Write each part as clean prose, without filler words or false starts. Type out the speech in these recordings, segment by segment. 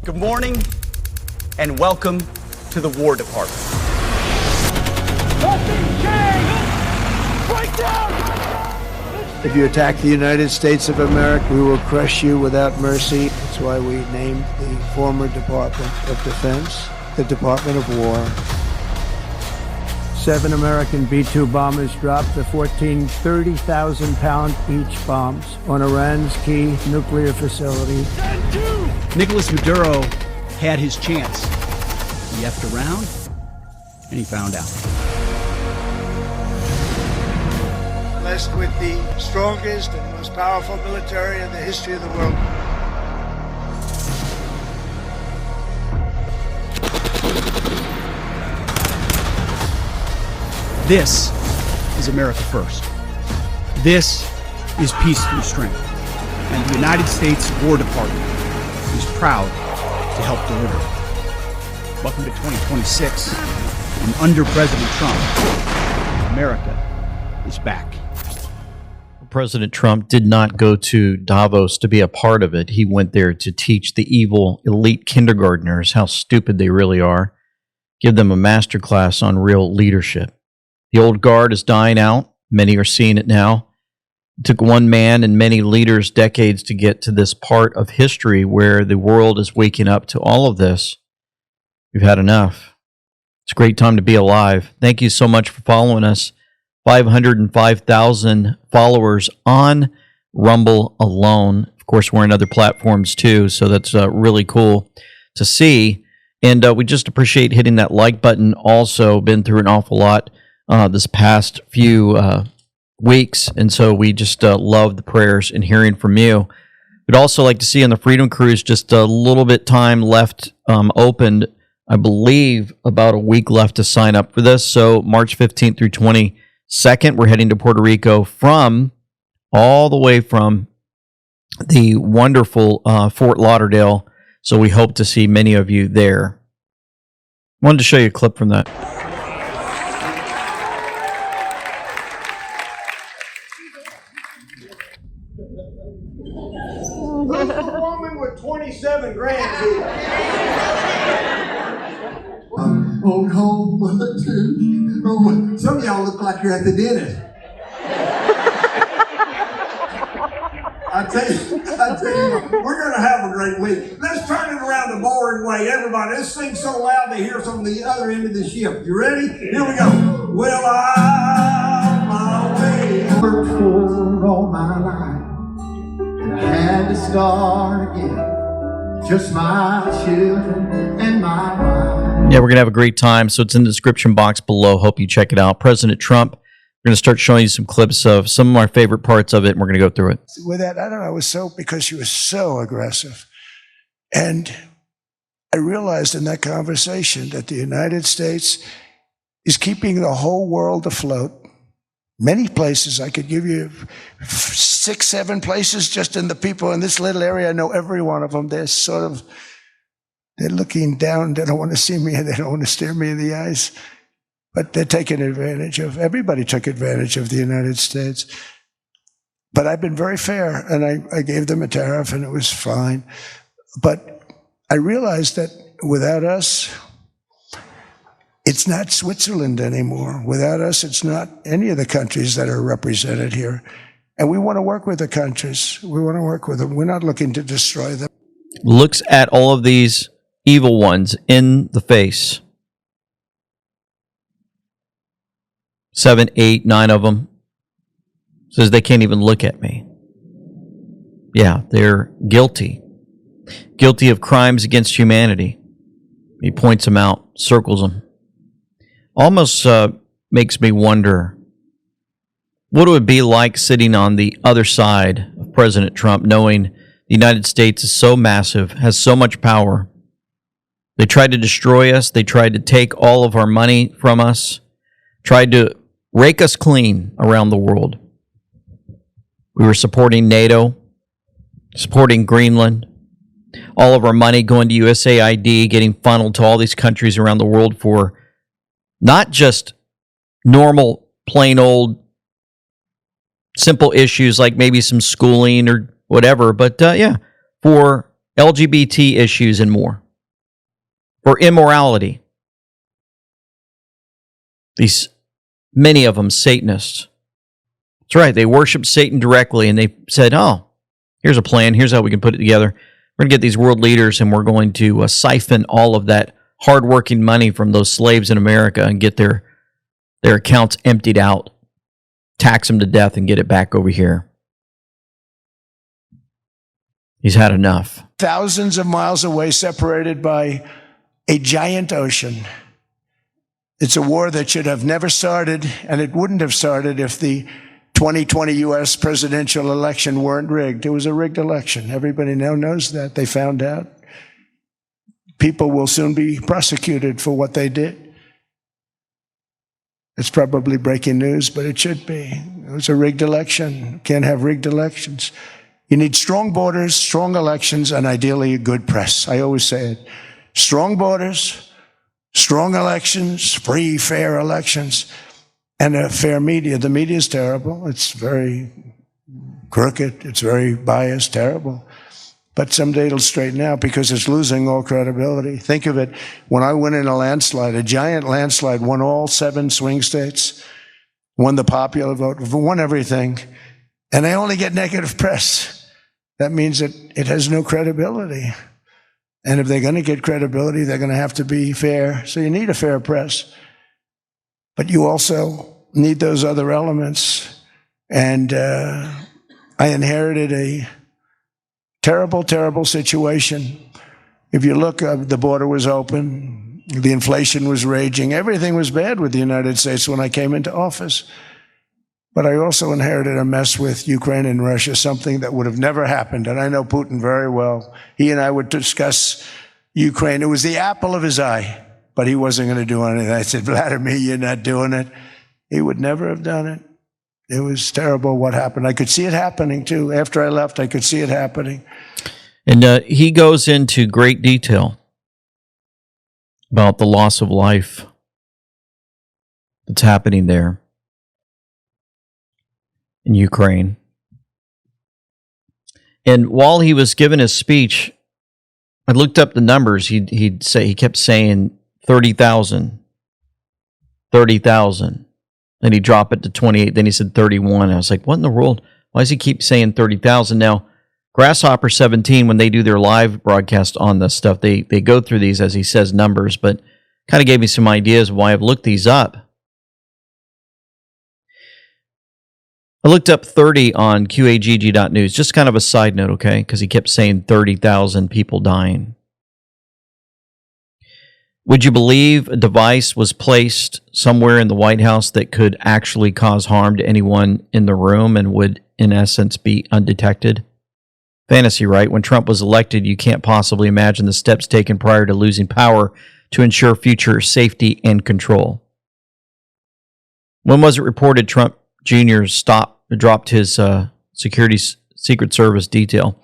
Good morning and welcome to the War Department. If you attack the United States of America, we will crush you without mercy. That's why we named the former Department of Defense the Department of War. 7 American B-2 bombers dropped the 14 30,000-pound each bombs on Iran's key nuclear facility. Nicolas Maduro had his chance. He effed around and he found out. Blessed with the strongest and most powerful military in the history of the world. This is America First. This is peace through strength. And the United States War Department is proud to help deliver. Welcome to 2026. And under President Trump, America is back. President Trump did not go to Davos to be a part of it. He went there to teach the evil elite kindergartners how stupid they really are, give them a masterclass on real leadership. The old guard is dying out. Many are seeing it now. It took one man and many leaders decades to get to this part of history where the world is waking up to all of this. We've had enough. It's a great time to be alive. Thank you so much for following us. 505,000 followers on Rumble alone. Of course, we're on other platforms too, so that's really cool to see. And we just appreciate hitting that like button. Also, been through an awful lot this past few weeks, and so we just love the prayers and hearing from you. We'd also like to see on the Freedom Cruise just a little bit time left opened. I believe about a week left to sign up for this. So March 15th through 22nd, we're heading to Puerto Rico all the way from the wonderful Fort Lauderdale. So we hope to see many of you there. Wanted to show you a clip from that. Who's the woman with 27 grand here? Oh, some of y'all look like you're at the dentist. I tell you, we're going to have a great week. Let's turn it around the boring way. Everybody, let's sing so loud they hear us on the other end of the ship. You ready? Here we go. Well, I'm my way. I've worked for all my life, and I had to start again. Just my children and my wife. Yeah, we're going to have a great time. So it's in the description box below. Hope you check it out. President Trump, we're going to start showing you some clips of some of our favorite parts of it, and we're going to go through it. With that, I don't know, it was because she was so aggressive. And I realized in that conversation that the United States is keeping the whole world afloat. Many places, I could give you 6, 7 places just in the people in this little area. I know every one of them. They're looking down. They don't want to see me and they don't want to stare me in the eyes. But they're taking advantage of, everybody took advantage of the United States. But I've been very fair, and I gave them a tariff and it was fine. But I realized that without us, it's not Switzerland anymore. Without us, it's not any of the countries that are represented here. And we want to work with the countries. We want to work with them. We're not looking to destroy them. Looks at all of these evil ones in the face. 7, 8, 9 of them. Says they can't even look at me. Yeah, they're guilty. Guilty of crimes against humanity. He points them out, circles them. Almost makes me wonder, what it would be like sitting on the other side of President Trump, knowing the United States is so massive, has so much power. They tried to destroy us. They tried to take all of our money from us, tried to rake us clean around the world. We were supporting NATO, supporting Greenland, all of our money going to USAID, getting funneled to all these countries around the world for not just normal, plain old, simple issues like maybe some schooling or whatever, but for LGBT issues, and more. For immorality. Many of them Satanists. That's right, they worship Satan directly, and they said, oh, here's a plan, here's how we can put it together. We're going to get these world leaders, and we're going to siphon all of that hardworking money from those slaves in America and get their accounts emptied out, tax them to death, and get it back over here. He's had enough. Thousands of miles away, separated by a giant ocean. It's a war that should have never started, and it wouldn't have started if the 2020 U.S. presidential election weren't rigged. It was a rigged election. Everybody now knows that. They found out. People will soon be prosecuted for what they did. It's probably breaking news, but it should be. It was a rigged election. You can't have rigged elections. You need strong borders, strong elections, and ideally a good press. I always say it. Strong borders, strong elections, free, fair elections, and a fair media. The media is terrible. It's very crooked. It's very biased, terrible. But someday it'll straighten out because it's losing all credibility. Think of it. When I went in a landslide, a giant landslide, won all 7 swing states, won the popular vote, won everything, and they only get negative press. That means that it has no credibility. And if they're going to get credibility, they're going to have to be fair. So you need a fair press. But you also need those other elements. And I inherited a terrible, terrible situation. If you look, the border was open. The inflation was raging. Everything was bad with the United States when I came into office. But I also inherited a mess with Ukraine and Russia, something that would have never happened. And I know Putin very well. He and I would discuss Ukraine. It was the apple of his eye, but he wasn't going to do anything. I said, Vladimir, you're not doing it. He would never have done it. It was terrible what happened. I could see it happening, too. After I left, I could see it happening. And he goes into great detail about the loss of life that's happening there in Ukraine. And while he was giving his speech, I looked up the numbers. He kept saying 30,000. Then he dropped it to 28. Then he said 31. I was like, what in the world? Why does he keep saying 30,000? Now, Grasshopper 17, when they do their live broadcast on this stuff, they go through these as he says numbers, but kind of gave me some ideas of why I've looked these up. I looked up 30 on QAGG.news, just kind of a side note, okay? Because he kept saying 30,000 people dying. Would you believe a device was placed somewhere in the White House that could actually cause harm to anyone in the room and would, in essence, be undetected? Fantasy, right? When Trump was elected, you can't possibly imagine the steps taken prior to losing power to ensure future safety and control. When was it reported Trump Jr. dropped his Secret Service detail?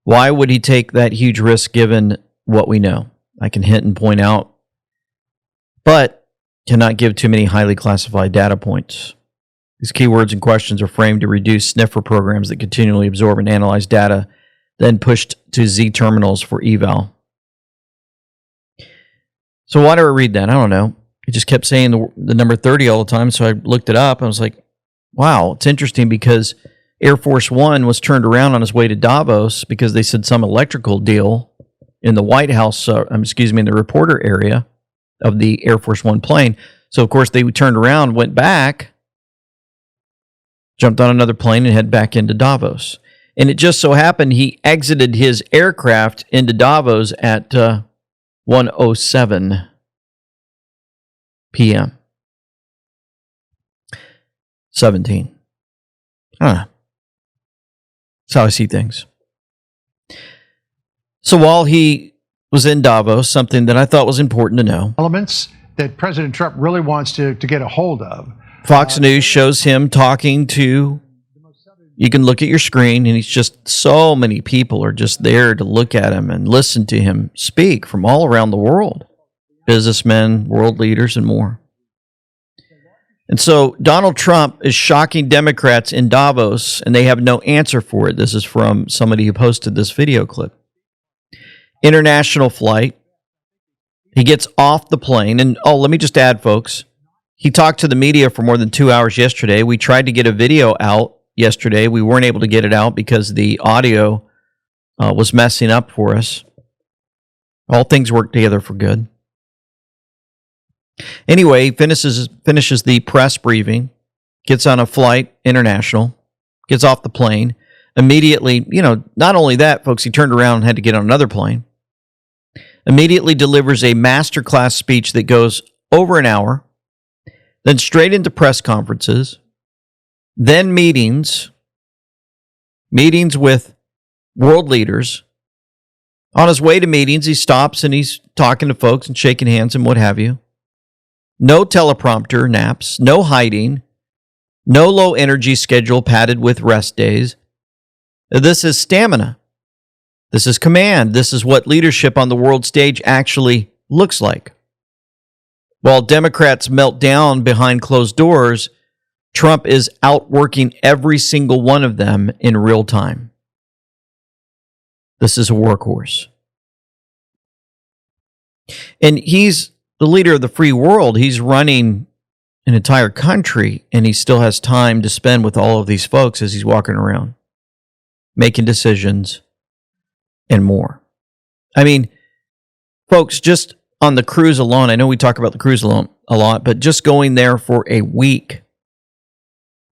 Why would he take that huge risk given what we know? I can hint and point out, but cannot give too many highly classified data points. These keywords and questions are framed to reduce sniffer programs that continually absorb and analyze data, then pushed to Z terminals for eval. So why do I read that? I don't know. He just kept saying the number 30 all the time, so I looked it up. I was like, wow, it's interesting because Air Force One was turned around on his way to Davos because they said some electrical deal in the White House, in the reporter area of the Air Force One plane. So, of course, they turned around, went back, jumped on another plane, and head back into Davos. And it just so happened he exited his aircraft into Davos at 1:07 p.m. 17. That's how I see things. So while he was in Davos, something that I thought was important to know. Elements that President Trump really wants to get a hold of. Fox News shows him talking to, you can look at your screen, and he's just, so many people are just there to look at him and listen to him speak from all around the world. Businessmen, world leaders, and more. And so Donald Trump is shocking Democrats in Davos, and they have no answer for it. This is from somebody who posted this video clip. international flight. He gets off the plane. And, let me just add, folks, he talked to the media for more than 2 hours yesterday. We tried to get a video out yesterday. We weren't able to get it out because the audio was messing up for us. All things work together for good. Anyway, he finishes the press briefing, gets on a flight, international, gets off the plane. Immediately, not only that, folks, he turned around and had to get on another plane. Immediately delivers a masterclass speech that goes over an hour, then straight into press conferences, then meetings with world leaders. On his way to meetings, he stops and he's talking to folks and shaking hands and what have you. No teleprompter naps, no hiding, no low energy schedule padded with rest days. This is stamina. This is command. This is what leadership on the world stage actually looks like. While Democrats melt down behind closed doors, Trump is outworking every single one of them in real time. This is a workhorse. And he's the leader of the free world. He's running an entire country, and he still has time to spend with all of these folks as he's walking around, making decisions and more. I mean, folks, just on the cruise alone, I know we talk about the cruise alone a lot, but just going there for a week,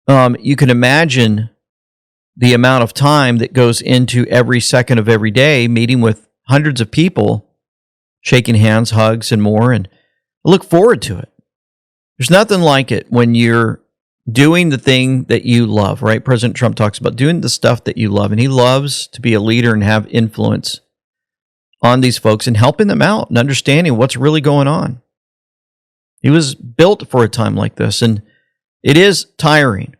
you can imagine the amount of time that goes into every second of every day, meeting with hundreds of people, shaking hands, hugs, and more, and I look forward to it. There's nothing like it when you're doing the thing that you love, right? President Trump talks about doing the stuff that you love, and he loves to be a leader and have influence on these folks and helping them out and understanding what's really going on. He was built for a time like this, and it is tiring.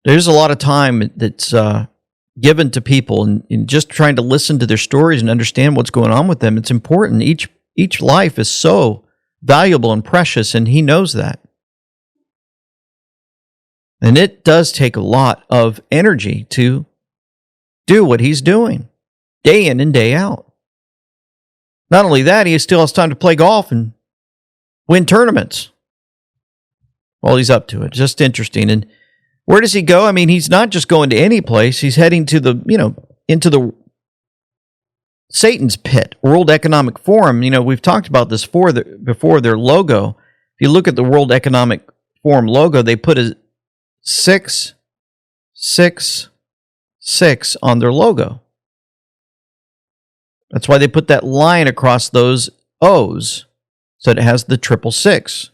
There's a lot of time that's given to people, and just trying to listen to their stories and understand what's going on with them. It's important. Each life is so valuable and precious, and he knows that. And it does take a lot of energy to do what he's doing, day in and day out. Not only that, he still has time to play golf and win tournaments while he's up to it. Just interesting. And where does he go? I mean, he's not just going to any place. He's heading to into the Satan's pit, World Economic Forum. We've talked about this before their logo. If you look at the World Economic Forum logo, they put a 666 on their logo. That's why they put that line across those O's, so it has the 666.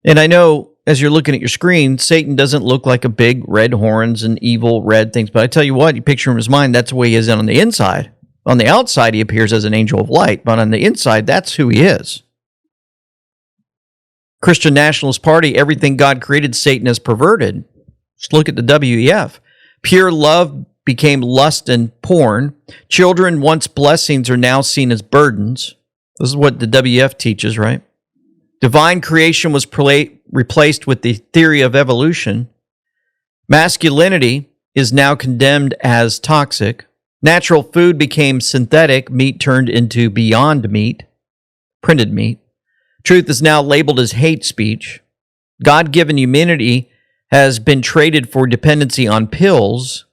And I know as you're looking at your screen, Satan doesn't look like a big red horns and evil red things, but I tell you what, you picture in his mind, that's the way he is on the inside. On the outside, he appears as an angel of light, but on the inside, that's who he is. Christian Nationalist Party, everything God created, Satan has perverted. Just look at the WEF. Pure love became lust and porn. Children, once blessings, are now seen as burdens. This is what the WEF teaches, right? Divine creation was replaced with the theory of evolution. Masculinity is now condemned as toxic. Natural food became synthetic. Meat turned into Beyond Meat, printed meat. Truth is now labeled as hate speech. God-given humanity has been traded for dependency on pills.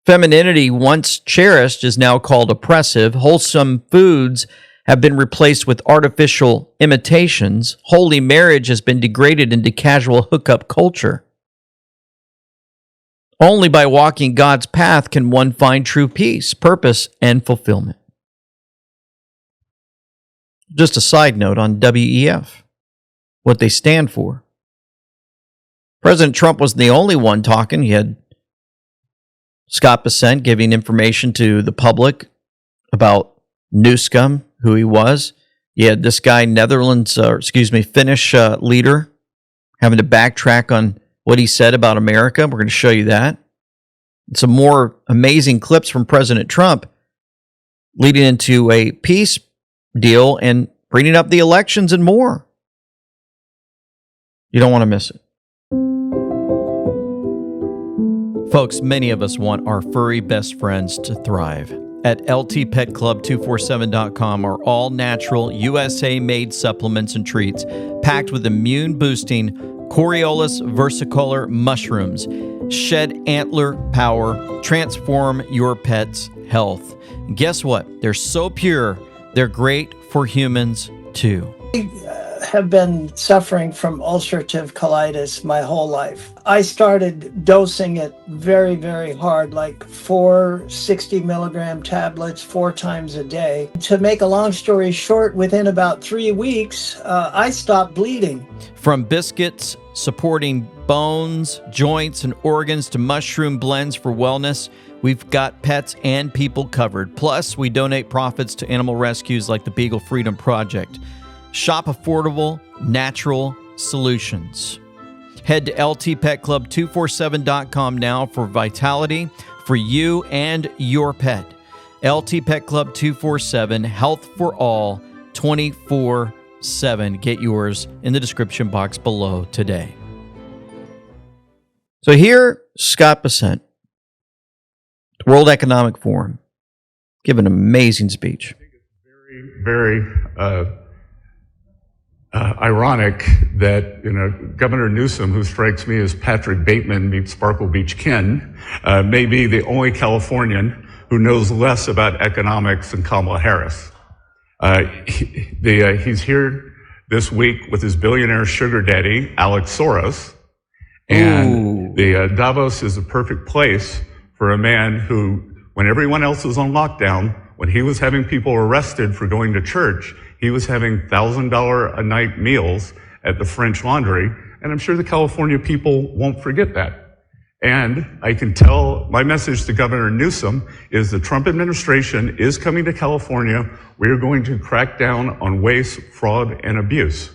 Femininity, once cherished, is now called oppressive. Wholesome foods have been replaced with artificial imitations. Holy marriage has been degraded into casual hookup culture. Only by walking God's path can one find true peace, purpose, and fulfillment. Just a side note on WEF, what they stand for. President Trump wasn't the only one talking. He had Scott Bessent giving information to the public about Newscomb, who he was. You had this guy, Finnish leader, having to backtrack on what he said about America. We're going to show you that. Some more amazing clips from President Trump leading into a peace deal and bringing up the elections and more. You don't want to miss it. Folks, many of us want our furry best friends to thrive. At ltpetclub247.com are all natural, USA-made supplements and treats packed with immune-boosting Coriolis versicolor mushrooms. Shed antler power, transform your pet's health. And guess what? They're so pure, they're great for humans too. Have been suffering from ulcerative colitis my whole life. I started dosing it very, very hard, like 4 60-milligram tablets 4 times a day. To make a long story short, within about 3 weeks, I stopped bleeding. From biscuits supporting bones, joints, and organs to mushroom blends for wellness, we've got pets and people covered. Plus, we donate profits to animal rescues like the Beagle Freedom Project. Shop affordable, natural solutions. Head to ltpetclub247.com now for vitality for you and your pet. LT Pet Club 247, health for all, 24/7. Get yours in the description box below today. So here, Scott Bessent, World Economic Forum, give an amazing speech. Very ironic that, Governor Newsom, who strikes me as Patrick Bateman meets Sparkle Beach Ken, may be the only Californian who knows less about economics than Kamala Harris. He's here this week with his billionaire sugar daddy, Alex Soros. And Davos is a perfect place for a man who, when everyone else was on lockdown, when he was having people arrested for going to church, he was having $1,000 a night meals at the French Laundry, and I'm sure the California people won't forget that. And I can tell my message to Governor Newsom is the Trump administration is coming to California. We are going to crack down on waste, fraud, and abuse.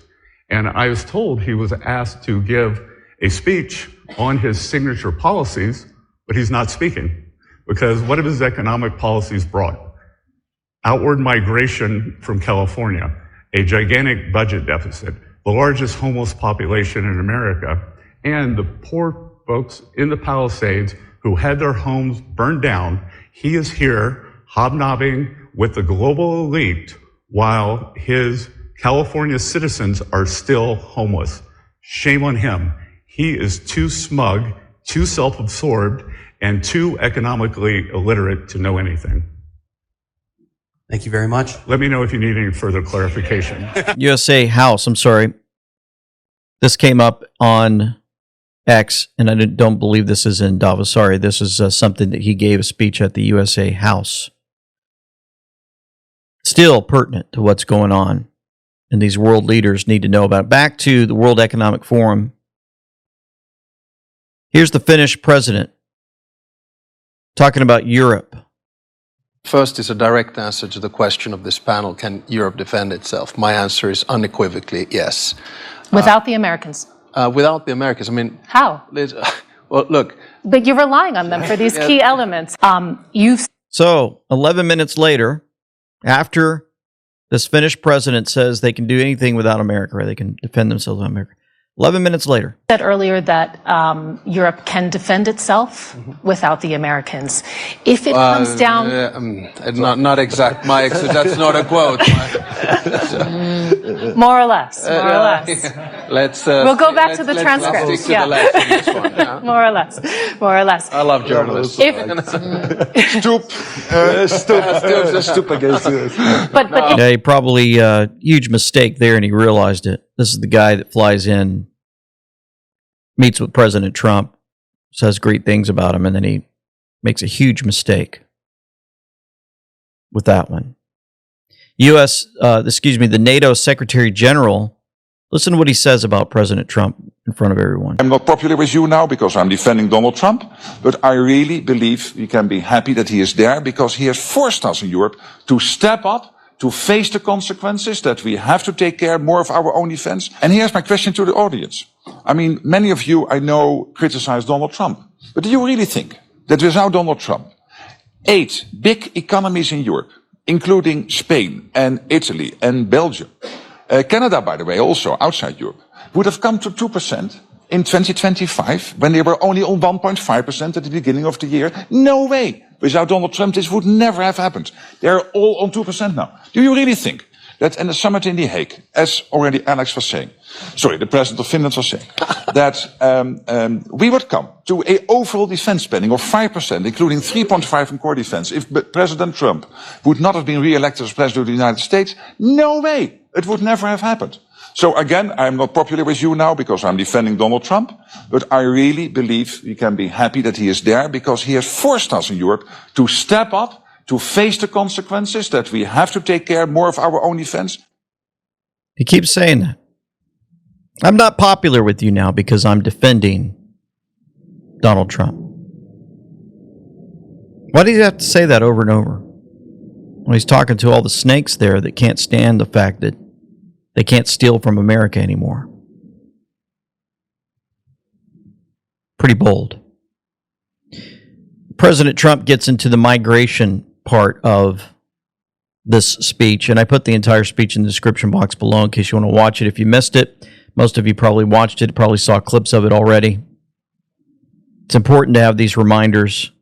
And I was told he was asked to give a speech on his signature policies, but he's not speaking because what have his economic policies brought? Outward migration from California, a gigantic budget deficit, the largest homeless population in America, and the poor folks in the Palisades who had their homes burned down. He is here hobnobbing with the global elite while his California citizens are still homeless. Shame on him. He is too smug, too self-absorbed, and too economically illiterate to know anything. Thank you very much. Let me know if you need any further clarification. USA House, I'm sorry. This came up on X, and I don't believe this is in Davos. Sorry, this is something that he gave a speech at the USA House. Still pertinent to what's going on, and these world leaders need to know about it. Back to the World Economic Forum. Here's the Finnish president talking about Europe. First is a direct answer to the question of this panel, can Europe defend itself? My answer is unequivocally yes. Without the Americans? Without the Americans, I mean... How? Well, look... But you're relying on them for these key elements. So, 11 minutes later, after this Finnish president says they can do anything without America, or they can defend themselves without America, 11 minutes later. Said earlier that Europe can defend itself without the Americans. If it comes down... not exact. That's not a quote. More or less. More or less. We'll go back to the transcript. Let's stick to the left in this one, yeah? More or less. More or less. I love journalists. Yeah, he probably huge mistake there, and he realized it. This is the guy that flies in, meets with President Trump, says great things about him, and then he makes a huge mistake with that one. The NATO Secretary General, listen to what he says about President Trump in front of everyone. I'm not popular with you now because I'm defending Donald Trump, but I really believe we can be happy that he is there because he has forced us in Europe to step up, to face the consequences, that we have to take care more of our own defense. And here's my question to the audience. I mean, many of you, I know, criticize Donald Trump. But do you really think that without Donald Trump, 8 big economies in Europe, including Spain and Italy and Belgium, Canada, by the way, also outside Europe, would have come to 2%? in 2025 when they were only on 1.5% at the beginning of the year? No way. Without Donald Trump, this would never have happened. They're all on 2% now. Do you really think that in the summit in The Hague, as already Alex was saying, the president of Finland was saying, that we would come to an overall defense spending of 5%, including 3.5% in core defense, if President Trump would not have been re-elected as president of the United States? No way. It would never have happened. So again, I'm not popular with you now because I'm defending Donald Trump, but I really believe we can be happy that he is there because he has forced us in Europe to step up, to face the consequences, that we have to take care more of our own defense. He keeps saying that. I'm not popular with you now because I'm defending Donald Trump. Why do you have to say that over and over? When he's talking to all the snakes there that can't stand the fact that they can't steal from America anymore. Pretty bold. President Trump gets into the migration part of this speech, and I put the entire speech in the description box below in case you want to watch it. If you missed it, most of you probably watched it, probably saw clips of it already. It's important to have these reminders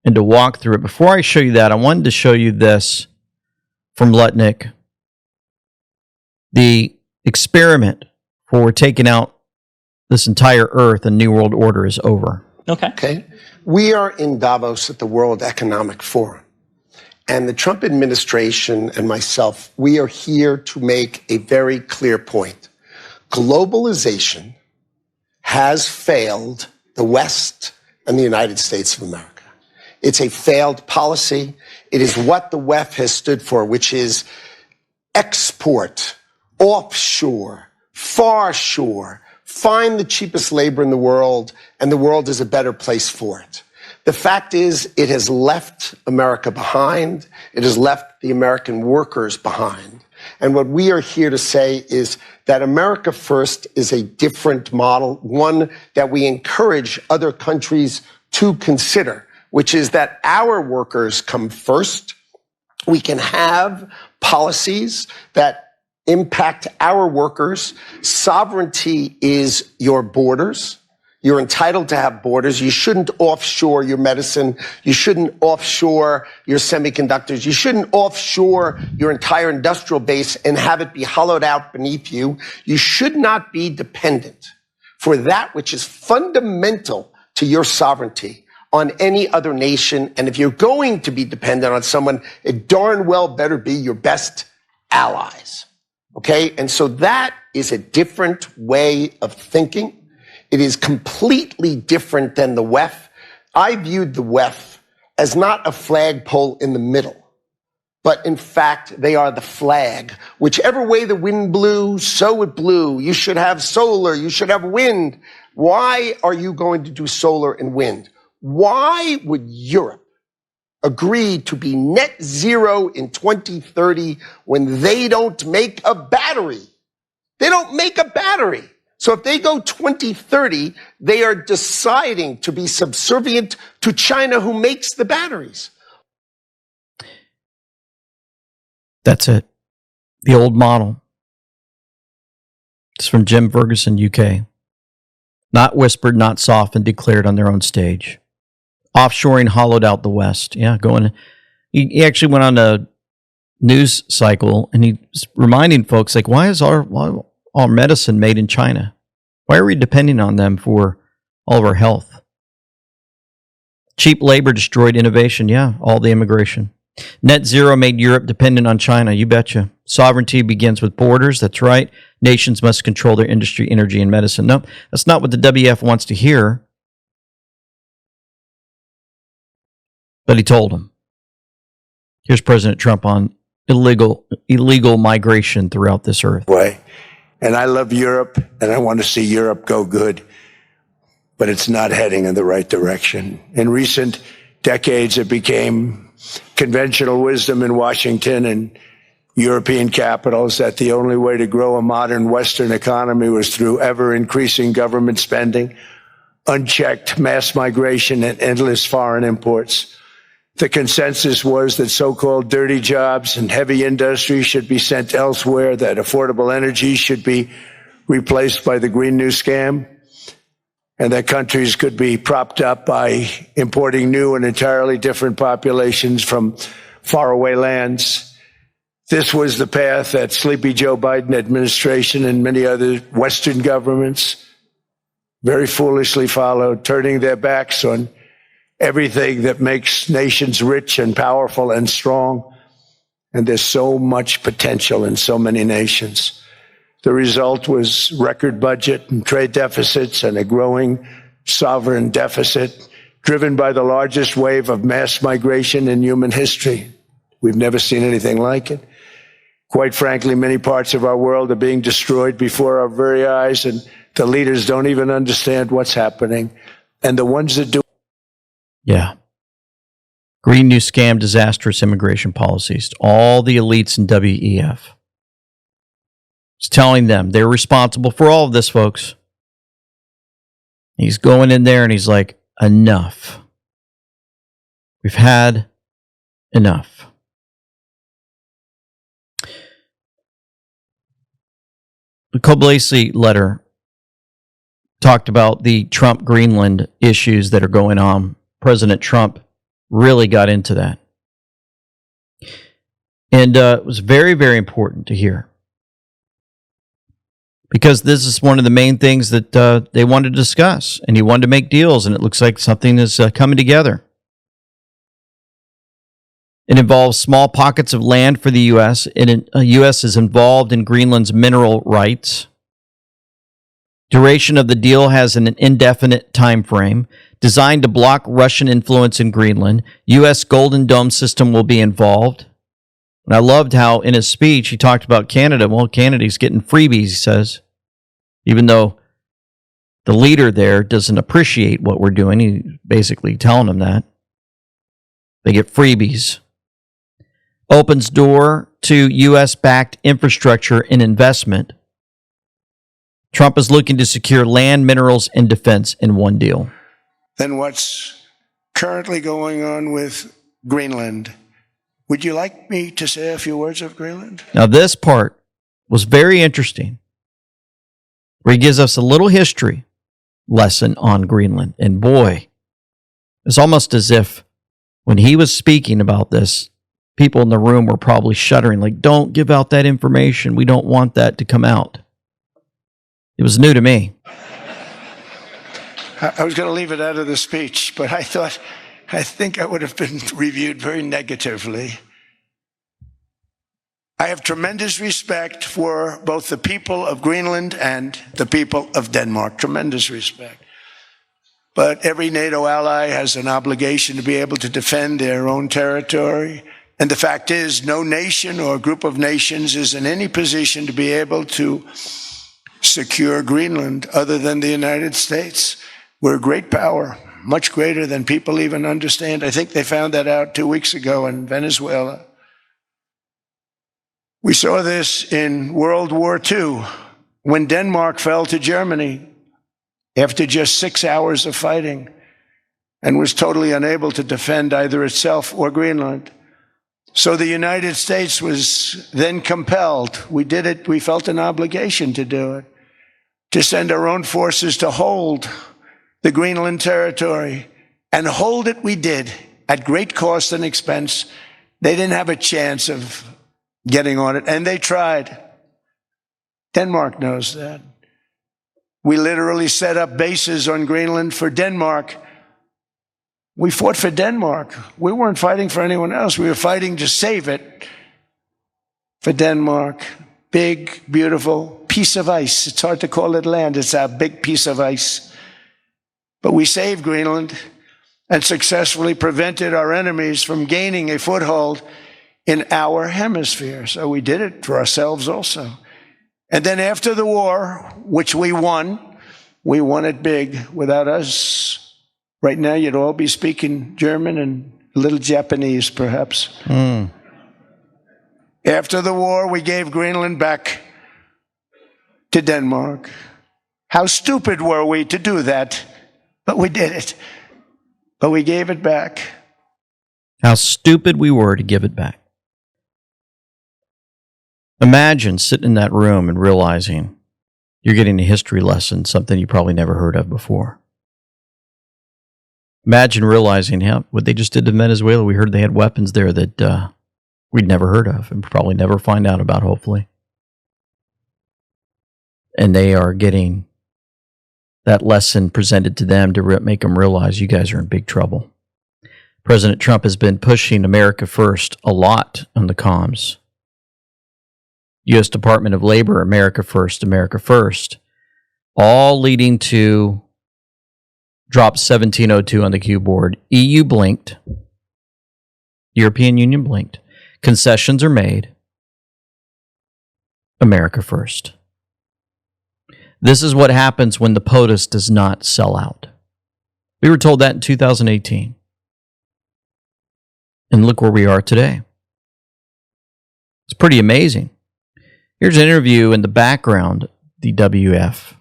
and to walk through it. Before I show you that, I wanted to show you this from Lutnick. The experiment for taking out this entire earth and New World Order is over. Okay. We are in Davos at the World Economic Forum. And the Trump administration and myself, we are here to make a very clear point. Globalization has failed the West and the United States of America. It's a failed policy. It is what the WEF has stood for, which is export, offshore, far shore, find the cheapest labor in the world, and the world is a better place for it. The fact is, it has left America behind. It has left the American workers behind. And what we are here to say is that America First is a different model, one that we encourage other countries to consider, which is that our workers come first. We can have policies that impact our workers. Sovereignty is your borders. You're entitled to have borders. You shouldn't offshore your medicine. You shouldn't offshore your semiconductors. You shouldn't offshore your entire industrial base and have it be hollowed out beneath you. You should not be dependent for that which is fundamental to your sovereignty on any other nation. And if you're going to be dependent on someone, it darn well better be your best allies. Okay? And so that is a different way of thinking. It is completely different than the WEF. I viewed the WEF as not a flagpole in the middle, but in fact, they are the flag. Whichever way the wind blew, so it blew. You should have solar. You should have wind. Why are you going to do solar and wind? Why would Europe agree to be net zero in 2030 when they don't make a battery? They don't make a battery. So if they go 2030, they are deciding to be subservient to China, who makes the batteries. That's it. The old model. It's from Jim Ferguson, UK. Not whispered, not softened, declared on their own stage. Offshoring hollowed out the West. Yeah, going. He actually went on a news cycle and he's reminding folks, like, why is our medicine made in China? Why are we depending on them for all of our health? Cheap labor destroyed innovation. Yeah, all the immigration. Net zero made Europe dependent on China. You betcha. Sovereignty begins with borders. That's right. Nations must control their industry, energy, and medicine. No, that's not what the WF wants to hear. But he told them. Here's President Trump on illegal migration throughout this earth. Way. And I love Europe, and I want to see Europe go good, but it's not heading in the right direction. In recent decades, it became conventional wisdom in Washington and European capitals that the only way to grow a modern Western economy was through ever-increasing government spending, unchecked mass migration, and endless foreign imports. The consensus was that so-called dirty jobs and heavy industry should be sent elsewhere, that affordable energy should be replaced by the Green New Scam. and that countries could be propped up by importing new and entirely different populations from faraway lands. This was the path that Sleepy Joe Biden administration and many other Western governments very foolishly followed, turning their backs on everything that makes nations rich and powerful and strong. And there's so much potential in so many nations. The result was record budget and trade deficits and a growing sovereign deficit driven by the largest wave of mass migration in human history. We've never seen anything like it. Quite frankly, many parts of our world are being destroyed before our very eyes, and the leaders don't even understand what's happening. And the ones that do. Yeah. Green New Scam, disastrous immigration policies. All the elites in WEF. He's telling them they're responsible for all of this, folks. He's going in there and he's like, enough. We've had enough. The Koblenz letter talked about the Trump-Greenland issues that are going on. President Trump really got into that. And it was very, very important to hear. Because this is one of the main things that they wanted to discuss. And he wanted to make deals, and it looks like something is coming together. It involves small pockets of land for the U.S., and the U.S. is involved in Greenland's mineral rights. Duration of the deal has an indefinite time frame, designed to block Russian influence in Greenland. U.S. Golden Dome system will be involved. And I loved how in his speech he talked about Canada. Well, Canada's getting freebies, he says. Even though the leader there doesn't appreciate what we're doing. He's basically telling them that. They get freebies. Opens door to U.S.-backed infrastructure and investment. Trump is looking to secure land, minerals, and defense in one deal. Than what's currently going on with Greenland. Would you like me to say a few words of Greenland? Now, this part was very interesting, where he gives us a little history lesson on Greenland. And boy, it's almost as if when he was speaking about this, people in the room were probably shuddering, like, don't give out that information. We don't want that to come out. It was new to me. I was going to leave it out of the speech, but I think I would have been reviewed very negatively. I have tremendous respect for both the people of Greenland and the people of Denmark. Tremendous respect. But every NATO ally has an obligation to be able to defend their own territory. And the fact is, no nation or group of nations is in any position to be able to secure Greenland other than the United States. We're a great power, much greater than people even understand. I think they found that out 2 weeks ago in Venezuela. We saw this in World War II when Denmark fell to Germany after just 6 hours of fighting and was totally unable to defend either itself or Greenland. So the United States was then compelled, we did it, we felt an obligation to do it, to send our own forces to hold the Greenland territory. And hold it we did, at great cost and expense. They didn't have a chance of getting on it, and they tried. Denmark knows that. We literally set up bases on Greenland for Denmark. We fought for Denmark. We weren't fighting for anyone else. We were fighting to save it for Denmark. Big, beautiful piece of ice. It's hard to call it land. It's a big piece of ice. But we saved Greenland and successfully prevented our enemies from gaining a foothold in our hemisphere. So we did it for ourselves also. And then after the war, which we won it big. Without us, right now, you'd all be speaking German and a little Japanese, perhaps. After the war, we gave Greenland back to Denmark. How stupid were we to do that? But we did it. But we gave it back. How stupid we were to give it back. Imagine sitting in that room and realizing you're getting a history lesson, something you probably never heard of before. Imagine realizing, what they just did to Venezuela. We heard they had weapons there that we'd never heard of and probably never find out about, hopefully. And they are getting that lesson presented to them to make them realize you guys are in big trouble. President Trump has been pushing America First a lot on the comms. U.S. Department of Labor, America First, all leading to drop 1702 on the Q board. EU blinked. European Union blinked. Concessions are made. America First. This is what happens when the POTUS does not sell out. We were told that in 2018. And look where we are today. It's pretty amazing. Here's an interview in the background, the WF,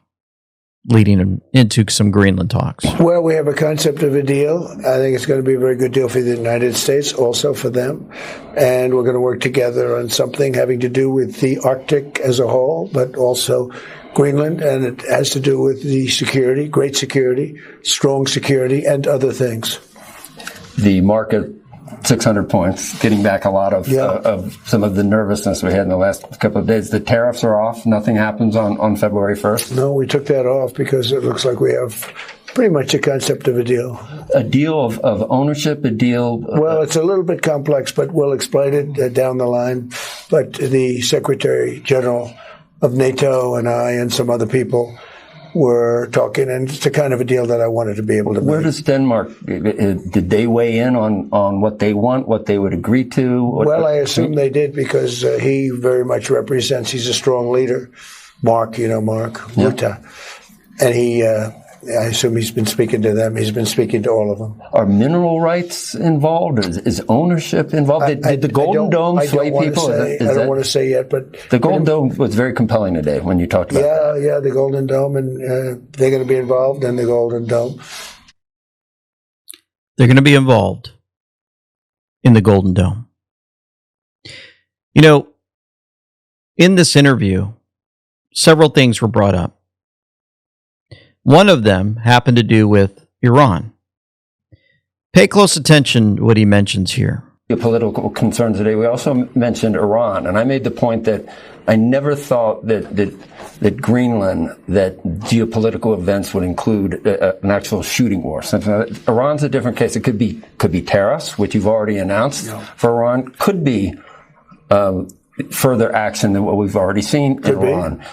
leading into some Greenland talks. Well, we have a concept of a deal. I think it's going to be a very good deal for the United States, also for them. And we're going to work together on something having to do with the Arctic as a whole, but also Greenland. And it has to do with the security, great security, strong security, and other things. The market, 600 points, getting back a lot of some of the nervousness we had in the last couple of days. The tariffs are off. Nothing happens on February 1st. No, we took that off because it looks like we have pretty much a concept of a deal. A deal of ownership, a deal... Well, it's a little bit complex, but we'll explain it down the line. But the Secretary General of NATO and I and some other people were talking, and it's the kind of a deal that I wanted to be able to make. Where does Denmark, did they weigh in on what they want, what they would agree to? Well, I assume they did because he very much represents, he's a strong leader. Mark Rutte. And he, I assume he's been speaking to them. He's been speaking to all of them. Are mineral rights involved? Is ownership involved? Did the Golden Dome sway people? I don't want to say yet, but... The Golden Dome was very compelling today when you talked about that. Yeah, the Golden Dome, and they're going to be involved in the Golden Dome. They're going to be involved in the Golden Dome. You know, in this interview, several things were brought up. One of them happened to do with Iran. Pay close attention to what he mentions here. Political concerns today. We also mentioned Iran, and I made the point that I never thought that Greenland, that geopolitical events would include an actual shooting war. So Iran's a different case. It could be tariffs, which you've already announced for Iran. Could be further action than what we've already seen in Iran.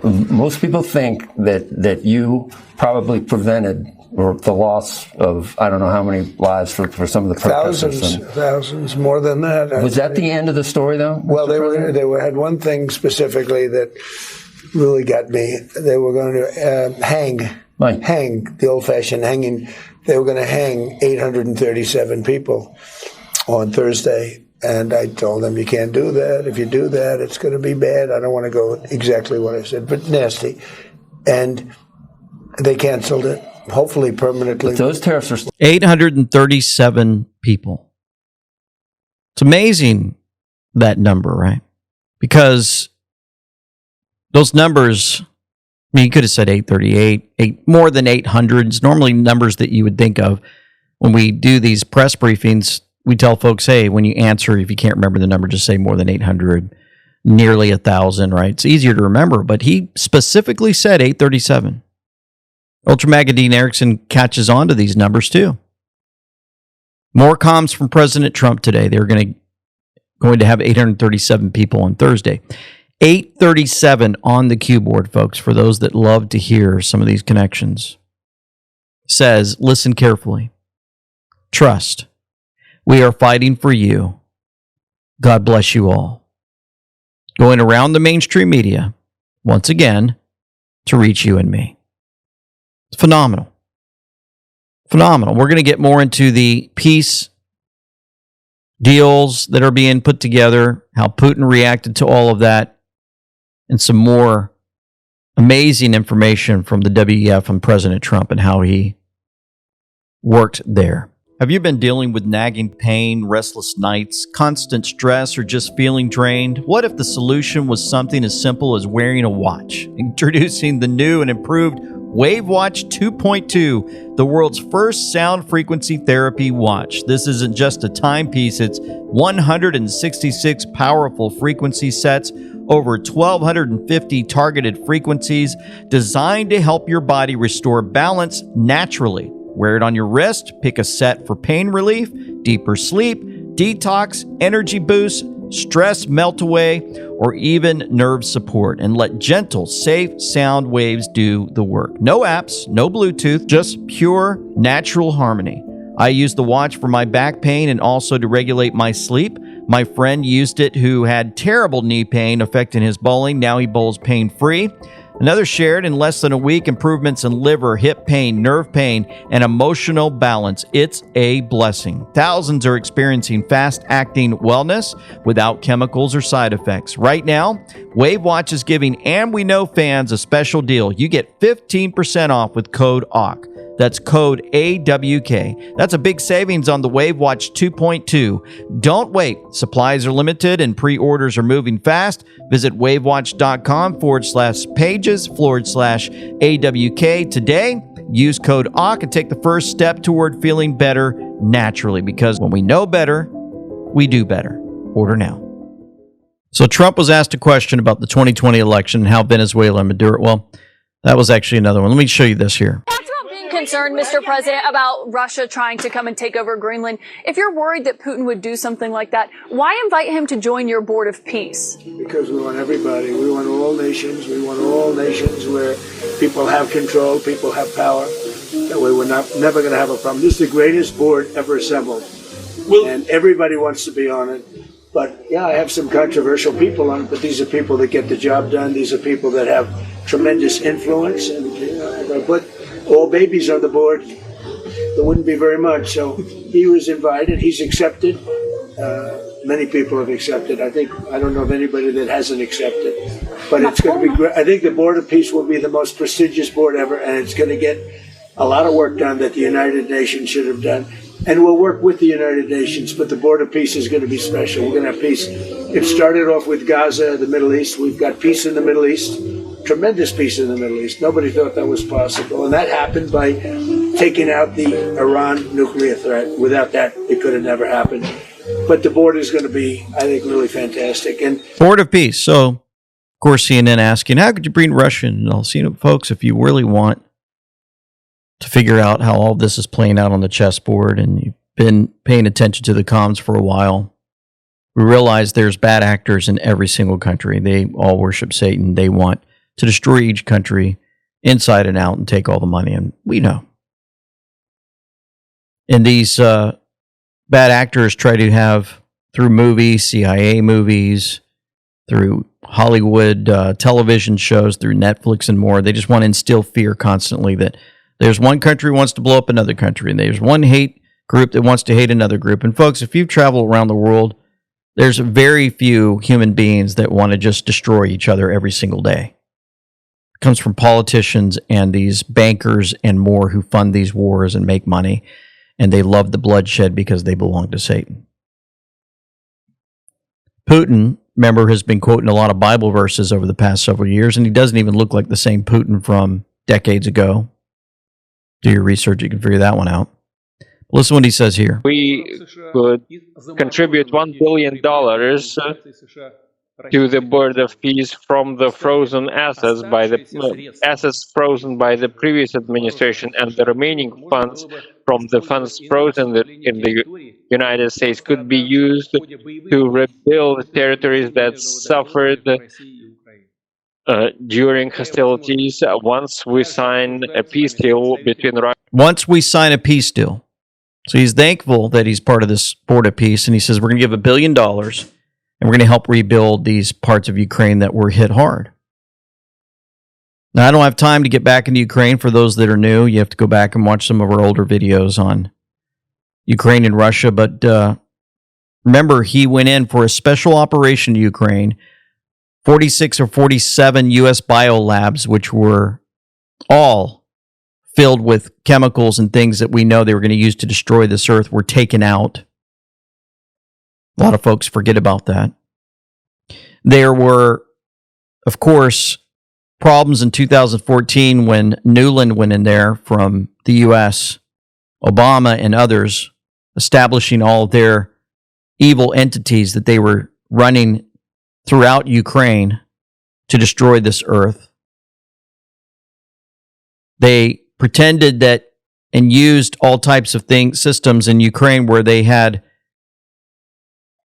Most people think that you probably prevented or the loss of, I don't know how many lives for some of the protesters. Thousands, more than that. Was that the end of the story, though? Well, they had one thing specifically that really got me. They were going to hang the old-fashioned hanging. They were going to hang 837 people on Thursday. And I told them, you can't do that. If you do that, it's going to be bad. I don't want to go exactly what I said, but nasty. And they canceled it, hopefully permanently. But those tariffs are 837 people. It's amazing, that number, right? Because those numbers, I mean, you could have said 838, more than 800. It's normally numbers that you would think of when we do these press briefings. We tell folks, hey, when you answer, if you can't remember the number, just say more than 800, nearly 1,000, right? It's easier to remember, but he specifically said 837. Ultramagadine Erickson catches on to these numbers too. More comms from President Trump today. They're going to have 837 people on Thursday. 837 on the Q board, folks, for those that love to hear some of these connections. Says, listen carefully. Trust. We are fighting for you. God bless you all. Going around the mainstream media, once again, to reach you and me. It's phenomenal. Phenomenal. We're going to get more into the peace deals that are being put together, how Putin reacted to all of that, and some more amazing information from the WEF and President Trump and how he worked there. Have you been dealing with nagging pain, restless nights, constant stress, or just feeling drained? What if the solution was something as simple as wearing a watch? Introducing the new and improved WaveWatch 2.2, the world's first sound frequency therapy watch. This isn't just a timepiece, it's 166 powerful frequency sets, over 1,250 targeted frequencies designed to help your body restore balance naturally. Wear it on your wrist, pick a set for pain relief, deeper sleep, detox, energy boost, stress melt away, or even nerve support, and let gentle, safe sound waves do the work. No apps, no Bluetooth, just pure natural harmony. I use the watch for my back pain and also to regulate my sleep. My friend used it who had terrible knee pain affecting his bowling. Now he bowls pain-free. Another shared in less than a week improvements in liver, hip pain, nerve pain, and emotional balance. It's a blessing. Thousands are experiencing fast-acting wellness without chemicals or side effects. Right now, WaveWatch is giving And We Know fans a special deal. You get 15% off with code AWK. That's code AWK. That's a big savings on the WaveWatch 2.2. Don't wait. Supplies are limited and pre-orders are moving fast. Visit wavewatch.com/pages/AWK today. Use code AWK and take the first step toward feeling better naturally, because when we know better, we do better. Order now. So Trump was asked a question about the 2020 election and how Venezuela would do it. Well, that was actually another one. Let me show you this here. Concerned, Mr. President, about Russia trying to come and take over Greenland. If you're worried that Putin would do something like that, why invite him to join your board of peace? Because we want everybody. We want all nations. We want all nations where people have control, people have power. That way we're never going to have a problem. This is the greatest board ever assembled. And everybody wants to be on it. But yeah, I have some controversial people on it, but these are people that get the job done. These are people that have tremendous influence. And if I put all babies on the board, there wouldn't be very much. So he was invited. He's accepted. Many people have accepted. I don't know of anybody that hasn't accepted. But it's going to be great. I think the Board of Peace will be the most prestigious board ever, and it's going to get a lot of work done that the United Nations should have done. And we'll work with the United Nations, but the Board of Peace is going to be special. We're going to have peace. It started off with Gaza, the Middle East. We've got peace in the Middle East. Tremendous peace in the Middle East. Nobody thought that was possible. And that happened by taking out the Iran nuclear threat. Without that, it could have never happened. But the board is going to be, I think, really fantastic. And Board of Peace. So, of course, CNN asking, how could you bring Russia in? And I'll see, folks, if you really want to figure out how all this is playing out on the chessboard and you've been paying attention to the comms for a while, we realize there's bad actors in every single country. They all worship Satan. They want to destroy each country inside and out and take all the money. And we know. And these bad actors try to have, through movies, CIA movies, through Hollywood television shows, through Netflix and more, they just want to instill fear constantly that there's one country wants to blow up another country, and there's one hate group that wants to hate another group. And folks, if you travel around the world, there's very few human beings that want to just destroy each other every single day. It comes from politicians and these bankers and more who fund these wars and make money, and they love the bloodshed because they belong to Satan. Putin, remember, has been quoting a lot of Bible verses over the past several years, and he doesn't even look like the same Putin from decades ago. Do your research, you can figure that one out. Listen what he says here. We could contribute $1 billion to the Board of Peace from the frozen assets by the assets frozen by the previous administration, and the remaining funds from the funds frozen in the United States could be used to rebuild territories that suffered during hostilities once we sign a peace deal between Russia. Once we sign a peace deal. So he's thankful that he's part of this Board of Peace, and he says, we're going to give $1 billion, and we're going to help rebuild these parts of Ukraine that were hit hard. Now, I don't have time to get back into Ukraine. For those that are new, you have to go back and watch some of our older videos on Ukraine and Russia. But remember, he went in for a special operation in Ukraine, 46 or 47 U.S. biolabs, which were all filled with chemicals and things that we know they were going to use to destroy this earth, were taken out. A lot of folks forget about that. There were, of course, problems in 2014 when Newland went in there from the U.S., Obama and others, establishing all of their evil entities that they were running throughout Ukraine to destroy this earth. They pretended that and used all types of systems in Ukraine where they had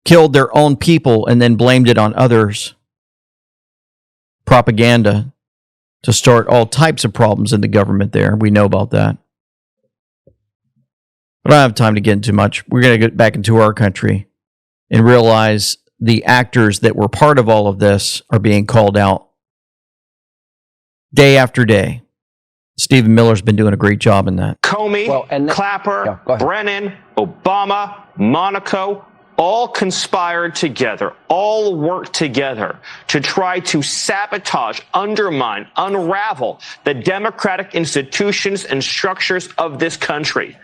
killed their own people and then blamed it on others. Propaganda to start all types of problems in the government there. We know about that. But I don't have time to get into much. We're going to get back into our country and realize the actors that were part of all of this are being called out day after day. Stephen Miller's been doing a great job in that. Comey, Clapper, Brennan, Obama, Monaco, all conspired together, all worked together to try to sabotage, undermine, unravel the democratic institutions and structures of this country.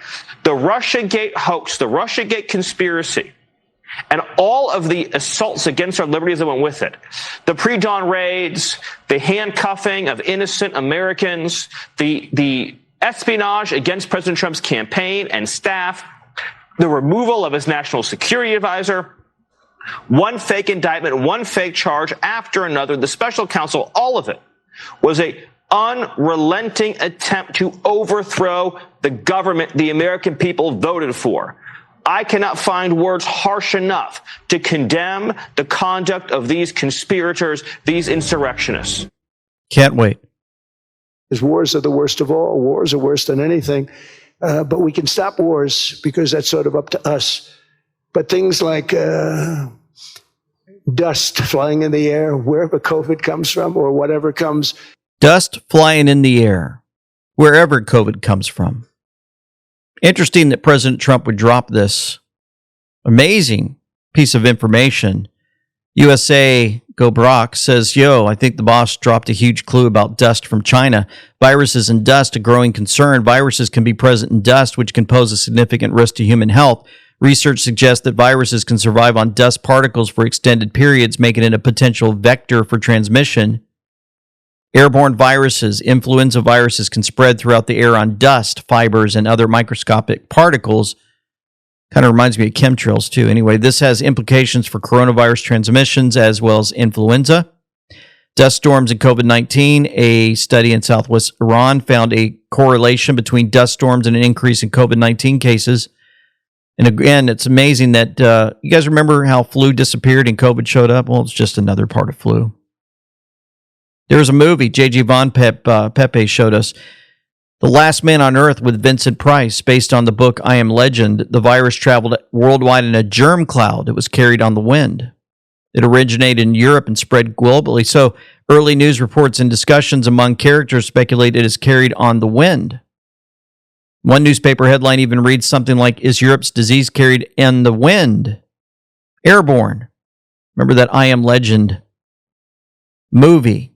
The Russiagate hoax, the Russiagate conspiracy, and all of the assaults against our liberties that went with it. The pre-dawn raids, the handcuffing of innocent Americans, the espionage against President Trump's campaign and staff, the removal of his national security advisor, one fake indictment, one fake charge after another, the special counsel, all of it was a unrelenting attempt to overthrow the government the American people voted for. I cannot find words harsh enough to condemn the conduct of these conspirators, these insurrectionists. Can't wait. Because wars are the worst of all. Wars are worse than anything. But we can stop wars because that's sort of up to us. But things like dust flying in the air, wherever COVID comes from or whatever comes. Dust flying in the air, wherever COVID comes from. Interesting that President Trump would drop this amazing piece of information. USA Go Brock says, I think the boss dropped a huge clue about dust from China. Viruses and dust, a growing concern. Viruses can be present in dust, which can pose a significant risk to human health. Research suggests that viruses can survive on dust particles for extended periods, making it a potential vector for transmission. Airborne viruses, influenza viruses can spread throughout the air on dust, fibers, and other microscopic particles. Kind of reminds me of chemtrails, too. Anyway, this has implications for coronavirus transmissions as well as influenza. Dust storms and COVID-19. A study in southwest Iran found a correlation between dust storms and an increase in COVID-19 cases. And again, it's amazing that you guys remember how flu disappeared and COVID showed up? Well, it's just another part of flu. There was a movie, J.J. Von Pepe showed us, The Last Man on Earth with Vincent Price, based on the book I Am Legend. The virus traveled worldwide in a germ cloud. It was carried on the wind. It originated in Europe and spread globally. So early news reports and discussions among characters speculate it is carried on the wind. One newspaper headline even reads something like, is Europe's disease carried in the wind? Airborne. Remember that I Am Legend movie.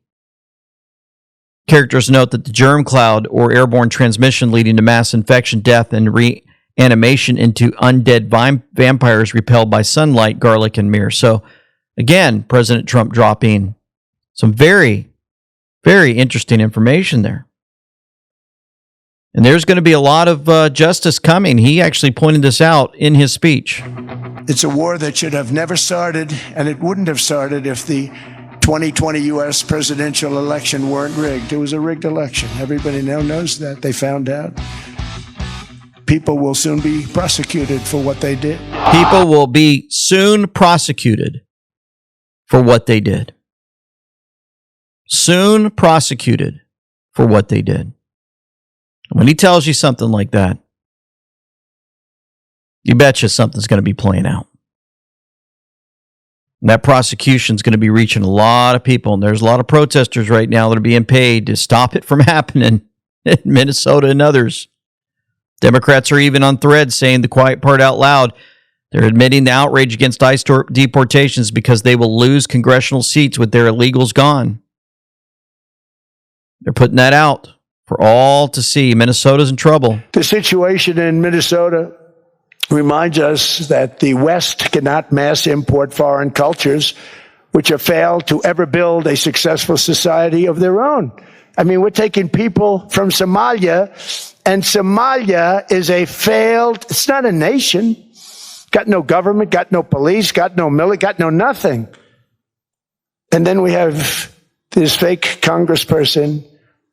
Characters note that the germ cloud or airborne transmission leading to mass infection, death, and reanimation into undead vampires repelled by sunlight, garlic, and myrrh. So, again, President Trump dropping some very, very interesting information there. And there's going to be a lot of justice coming. He actually pointed this out in his speech. It's a war that should have never started, and it wouldn't have started if the 2020 U.S. presidential election weren't rigged. It was a rigged election. Everybody now knows that. They found out. People will soon be prosecuted for what they did. People will be soon prosecuted for what they did. Soon prosecuted for what they did. When he tells you something like that, you betcha something's going to be playing out. And that prosecution's going to be reaching a lot of people. And there's a lot of protesters right now that are being paid to stop it from happening in Minnesota and others. Democrats are even on threads saying the quiet part out loud. They're admitting the outrage against ICE deportations because they will lose congressional seats with their illegals gone. They're putting that out for all to see. Minnesota's in trouble. The situation in Minnesota reminds us that the West cannot mass import foreign cultures which have failed to ever build a successful society of their own. I mean, we're taking people from Somalia, and Somalia is a failed, it's not a nation. Got no government, got no police, got no military, got no nothing. And then we have this fake congressperson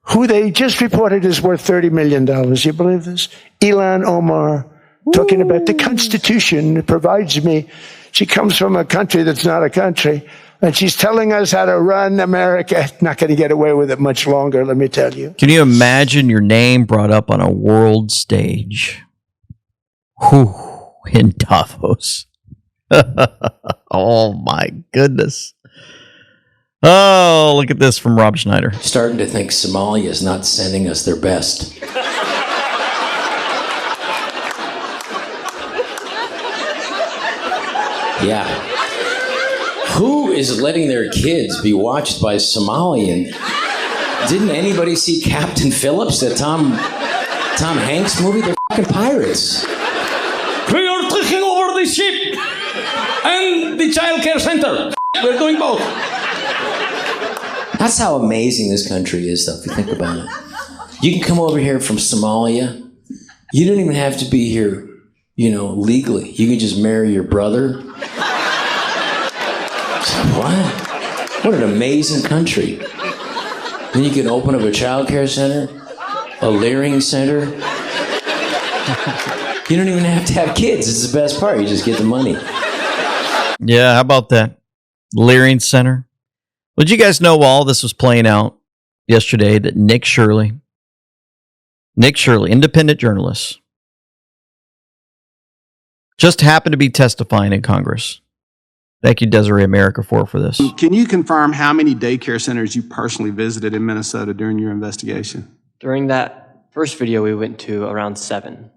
who they just reported is worth $30 million. You believe this? Ilhan Omar, talking about the Constitution provides me. She comes from a country that's not a country, and she's telling us how to run America. Not going to get away with it much longer, let me tell you. Can you imagine your name brought up on a world stage? Whew, in Davos. Oh, my goodness. Oh, look at this from Rob Schneider. Starting to think Somalia is not sending us their best. Yeah. Who is letting their kids be watched by Somalian? Didn't anybody see Captain Phillips, the Tom Hanks movie? They're fucking pirates. We are taking over the ship and the child care center. We're doing both. That's how amazing this country is, though, if you think about it. You can come over here from Somalia. You don't even have to be here, legally. You can just marry your brother. What? What an amazing country. Then you can open up a child care center, a Leering center. You don't even have to have kids. It's the best part. You just get the money. Yeah, how about that? Leering Center. Well, did you guys know while all this was playing out yesterday that Nick Shirley, independent journalist, just happened to be testifying in Congress? Thank you, Desiree America, for this. Can you confirm how many daycare centers you personally visited in Minnesota during your investigation? During that first video, we went to around 7.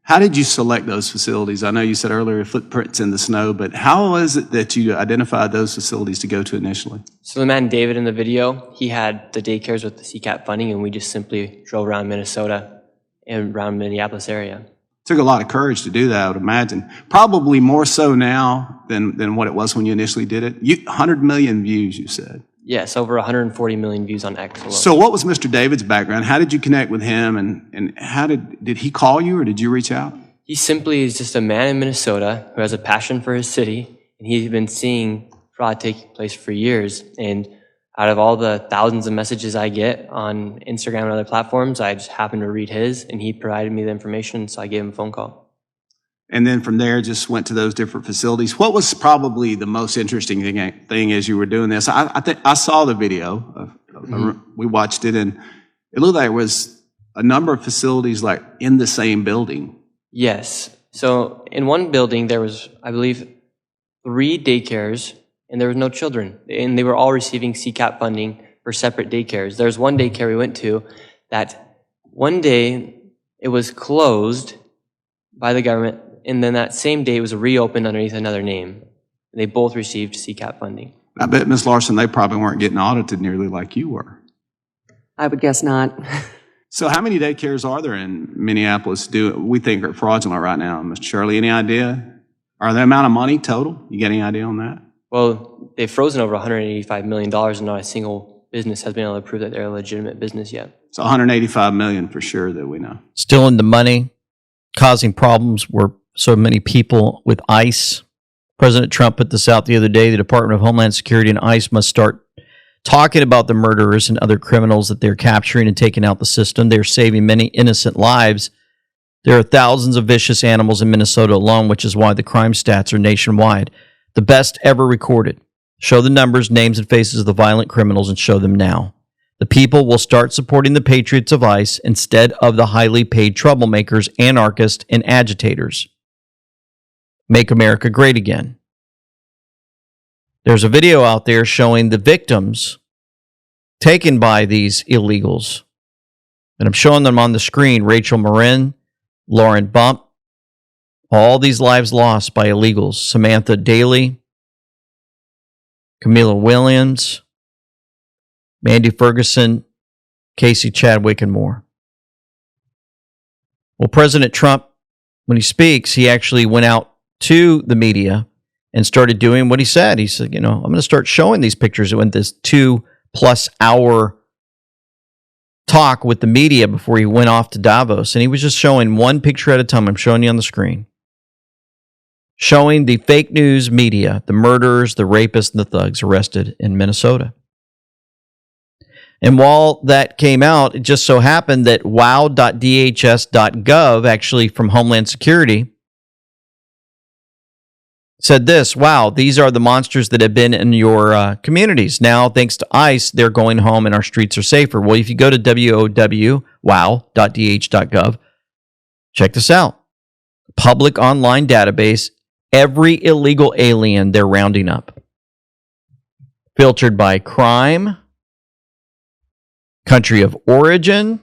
How did you select those facilities? I know you said earlier footprints in the snow, but how was it that you identified those facilities to go to initially? So the man David in the video, he had the daycares with the CCAP funding, and we just simply drove around Minnesota and around Minneapolis area. Took a lot of courage to do that, I would imagine. Probably more so now than what it was when you initially did it. 100 million views, you said. Yes, over 140 million views on X alone. So what was Mr. David's background? How did you connect with him, and how did he call you, or did you reach out? He simply is just a man in Minnesota who has a passion for his city, and he's been seeing fraud take place for years. And out of all the thousands of messages I get on Instagram and other platforms, I just happened to read his, and he provided me the information, so I gave him a phone call. And then from there, just went to those different facilities. What was probably the most interesting thing as you were doing this? I think I saw the video. We watched it, and it looked like it was a number of facilities like in the same building. Yes. So in one building, there was, I believe, 3 daycares, and there was no children. And they were all receiving CCAP funding for separate daycares. There's one daycare we went to that one day it was closed by the government, and then that same day it was reopened underneath another name. And they both received CCAP funding. I bet, Ms. Larson, they probably weren't getting audited nearly like you were. I would guess not. So how many daycares are there in Minneapolis we think are fraudulent right now? Mr. Shirley, any idea? Or the amount of money total? You got any idea on that? Well, they've frozen over $185 million, and not a single business has been able to prove that they're a legitimate business yet. It's $185 million for sure that we know. Still in the money, causing problems where so many people with ICE. President Trump put this out the other day. The Department of Homeland Security and ICE must start talking about the murderers and other criminals that they're capturing and taking out the system. They're saving many innocent lives. There are thousands of vicious animals in Minnesota alone, which is why the crime stats are nationwide. The best ever recorded. Show the numbers, names, and faces of the violent criminals and show them now. The people will start supporting the patriots of ICE instead of the highly paid troublemakers, anarchists, and agitators. Make America great again. There's a video out there showing the victims taken by these illegals. And I'm showing them on the screen. Rachel Marin, Lauren Bump, all these lives lost by illegals. Samantha Daly, Camila Williams, Mandy Ferguson, Casey Chadwick, and more. Well, President Trump, when he speaks, he actually went out to the media and started doing what he said. He said, I'm going to start showing these pictures in this 2+ hour talk with the media before he went off to Davos. And he was just showing one picture at a time. I'm showing you on the screen. Showing the fake news media, the murderers, the rapists, and the thugs arrested in Minnesota. And while that came out, it just so happened that wow.dhs.gov, actually from Homeland Security, said this: wow, these are the monsters that have been in your communities. Now, thanks to ICE, they're going home and our streets are safer. Well, if you go to wow.dh.gov, check this out. Public online database, every illegal alien they're rounding up. Filtered by crime, country of origin,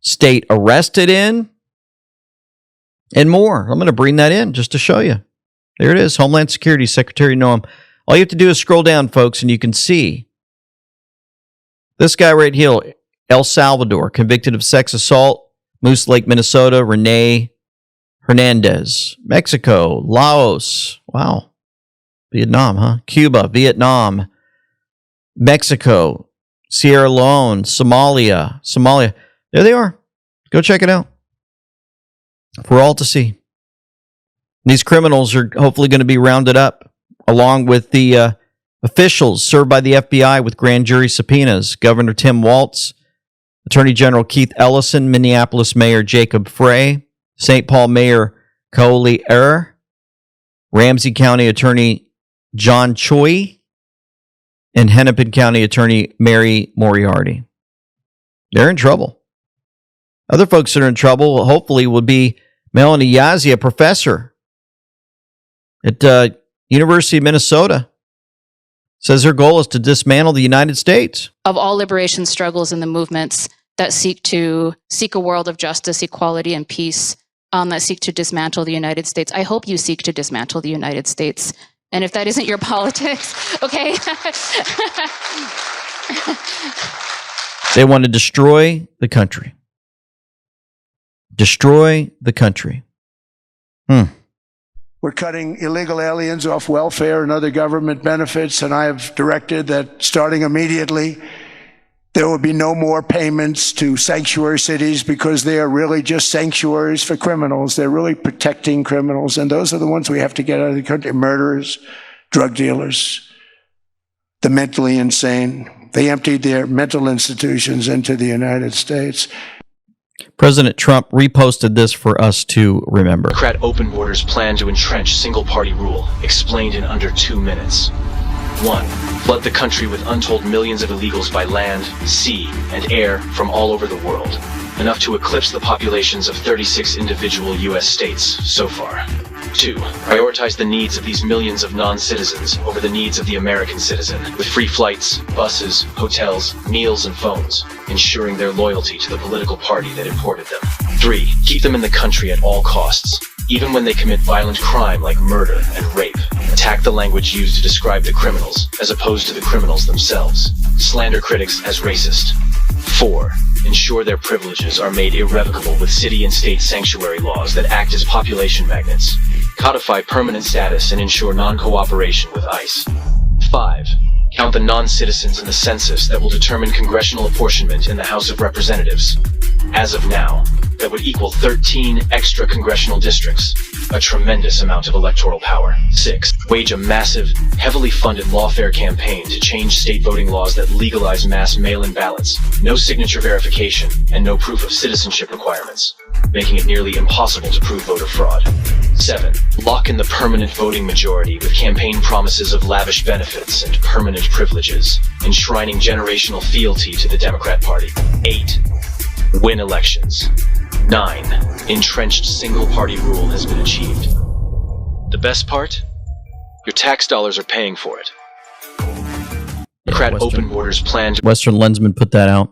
state arrested in, and more. I'm going to bring that in just to show you. There it is, Homeland Security, Secretary Noam. All you have to do is scroll down, folks, and you can see this guy right here, El Salvador, convicted of sex assault, Moose Lake, Minnesota, Rene Hernandez. Mexico, Laos, wow. Vietnam, huh? Cuba, Vietnam, Mexico, Sierra Leone, Somalia. There they are. Go check it out. For all to see. These criminals are hopefully going to be rounded up along with the officials served by the FBI with grand jury subpoenas. Governor Tim Walz, Attorney General Keith Ellison, Minneapolis Mayor Jacob Frey, St. Paul Mayor Kaoli Ramsey County Attorney John Choi, and Hennepin County Attorney Mary Moriarty. They're in trouble. Other folks that are in trouble, hopefully, would be Melanie Yazzie, a professor at University of Minnesota. Says her goal is to dismantle the United States. Of all liberation struggles and the movements that seek a world of justice, equality, and peace, that seek to dismantle the United States, I hope you seek to dismantle the United States. And if that isn't your politics, okay? They want to destroy the country. Destroy the country. We're cutting illegal aliens off welfare and other government benefits, and I have directed that starting immediately, there will be no more payments to sanctuary cities because they are really just sanctuaries for criminals. They're really protecting criminals, and those are the ones we have to get out of the country. Murderers, drug dealers, the mentally insane. They emptied their mental institutions into the United States. President Trump reposted this for us to remember. Democrat open borders plan to entrench single-party rule, explained in under 2 minutes. 1. Flood the country with untold millions of illegals by land, sea, and air from all over the world, enough to eclipse the populations of 36 individual U.S. states so far. 2. Prioritize the needs of these millions of non-citizens over the needs of the American citizen, with free flights, buses, hotels, meals, and phones, ensuring their loyalty to the political party that imported them. 3. Keep them in the country at all costs, even when they commit violent crime like murder and rape. Attack the language used to describe the criminals, as opposed to the criminals themselves. Slander critics as racist. 4. Ensure their privileges are made irrevocable with city and state sanctuary laws that act as population magnets. Codify permanent status and ensure non-cooperation with ICE. 5. Count the non-citizens in the census that will determine congressional apportionment in the House of Representatives. As of now, that would equal 13 extra congressional districts, a tremendous amount of electoral power. 6. Wage a massive, heavily funded lawfare campaign to change state voting laws that legalize mass mail-in ballots, no signature verification, and no proof of citizenship requirements, making it nearly impossible to prove voter fraud. 7. Lock in the permanent voting majority with campaign promises of lavish benefits and permanent privileges, enshrining generational fealty to the Democrat Party. 8. Win elections. 9. Entrenched single-party rule has been achieved. The best part? Your tax dollars are paying for it. Democrat open borders plan to... Western Lensman put that out.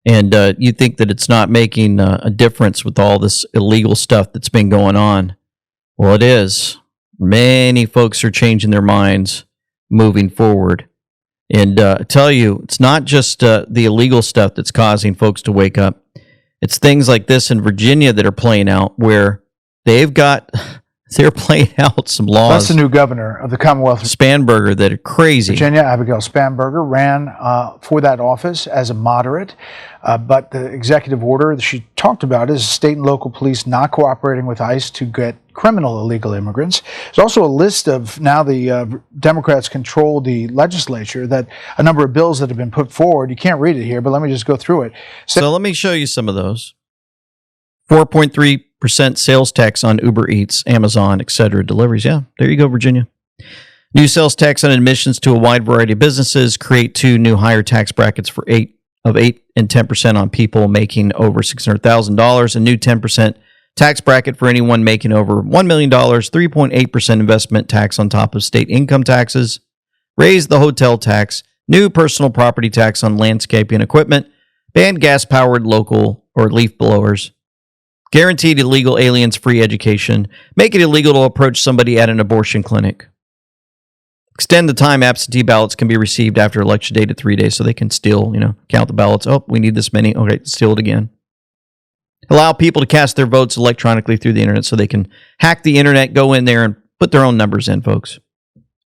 And you think that it's not making a difference with all this illegal stuff that's been going on. Well, it is. Many folks are changing their minds moving forward. And I tell you, it's not just the illegal stuff that's causing folks to wake up. It's things like this in Virginia that are playing out where they've got They're playing out some laws. That's the new governor of the Commonwealth of Spanberger that are crazy. Virginia. Abigail Spanberger ran for that office as a moderate, but the executive order that she talked about is state and local police not cooperating with ICE to get criminal illegal immigrants. There's also a list of, now the Democrats control the legislature, that a number of bills that have been put forward. You can't read it here, but let me just go through it. So let me show you some of those. 4.3% sales tax on Uber Eats, Amazon, etc. deliveries. Yeah, there you go, Virginia. New sales tax on admissions to a wide variety of businesses. Create 2 new higher tax brackets for 8 and 10% on people making over $600,000. A new 10% tax bracket for anyone making over $1 million. 3.8% investment tax on top of state income taxes. Raise the hotel tax. New personal property tax on landscaping equipment. Ban gas-powered local or leaf blowers. Guaranteed illegal aliens free education. Make it illegal to approach somebody at an abortion clinic. Extend the time absentee ballots can be received after election day to 3 days so they can still, count the ballots. Oh, we need this many. Okay, steal it again. Allow people to cast their votes electronically through the internet so they can hack the internet, go in there and put their own numbers in, folks.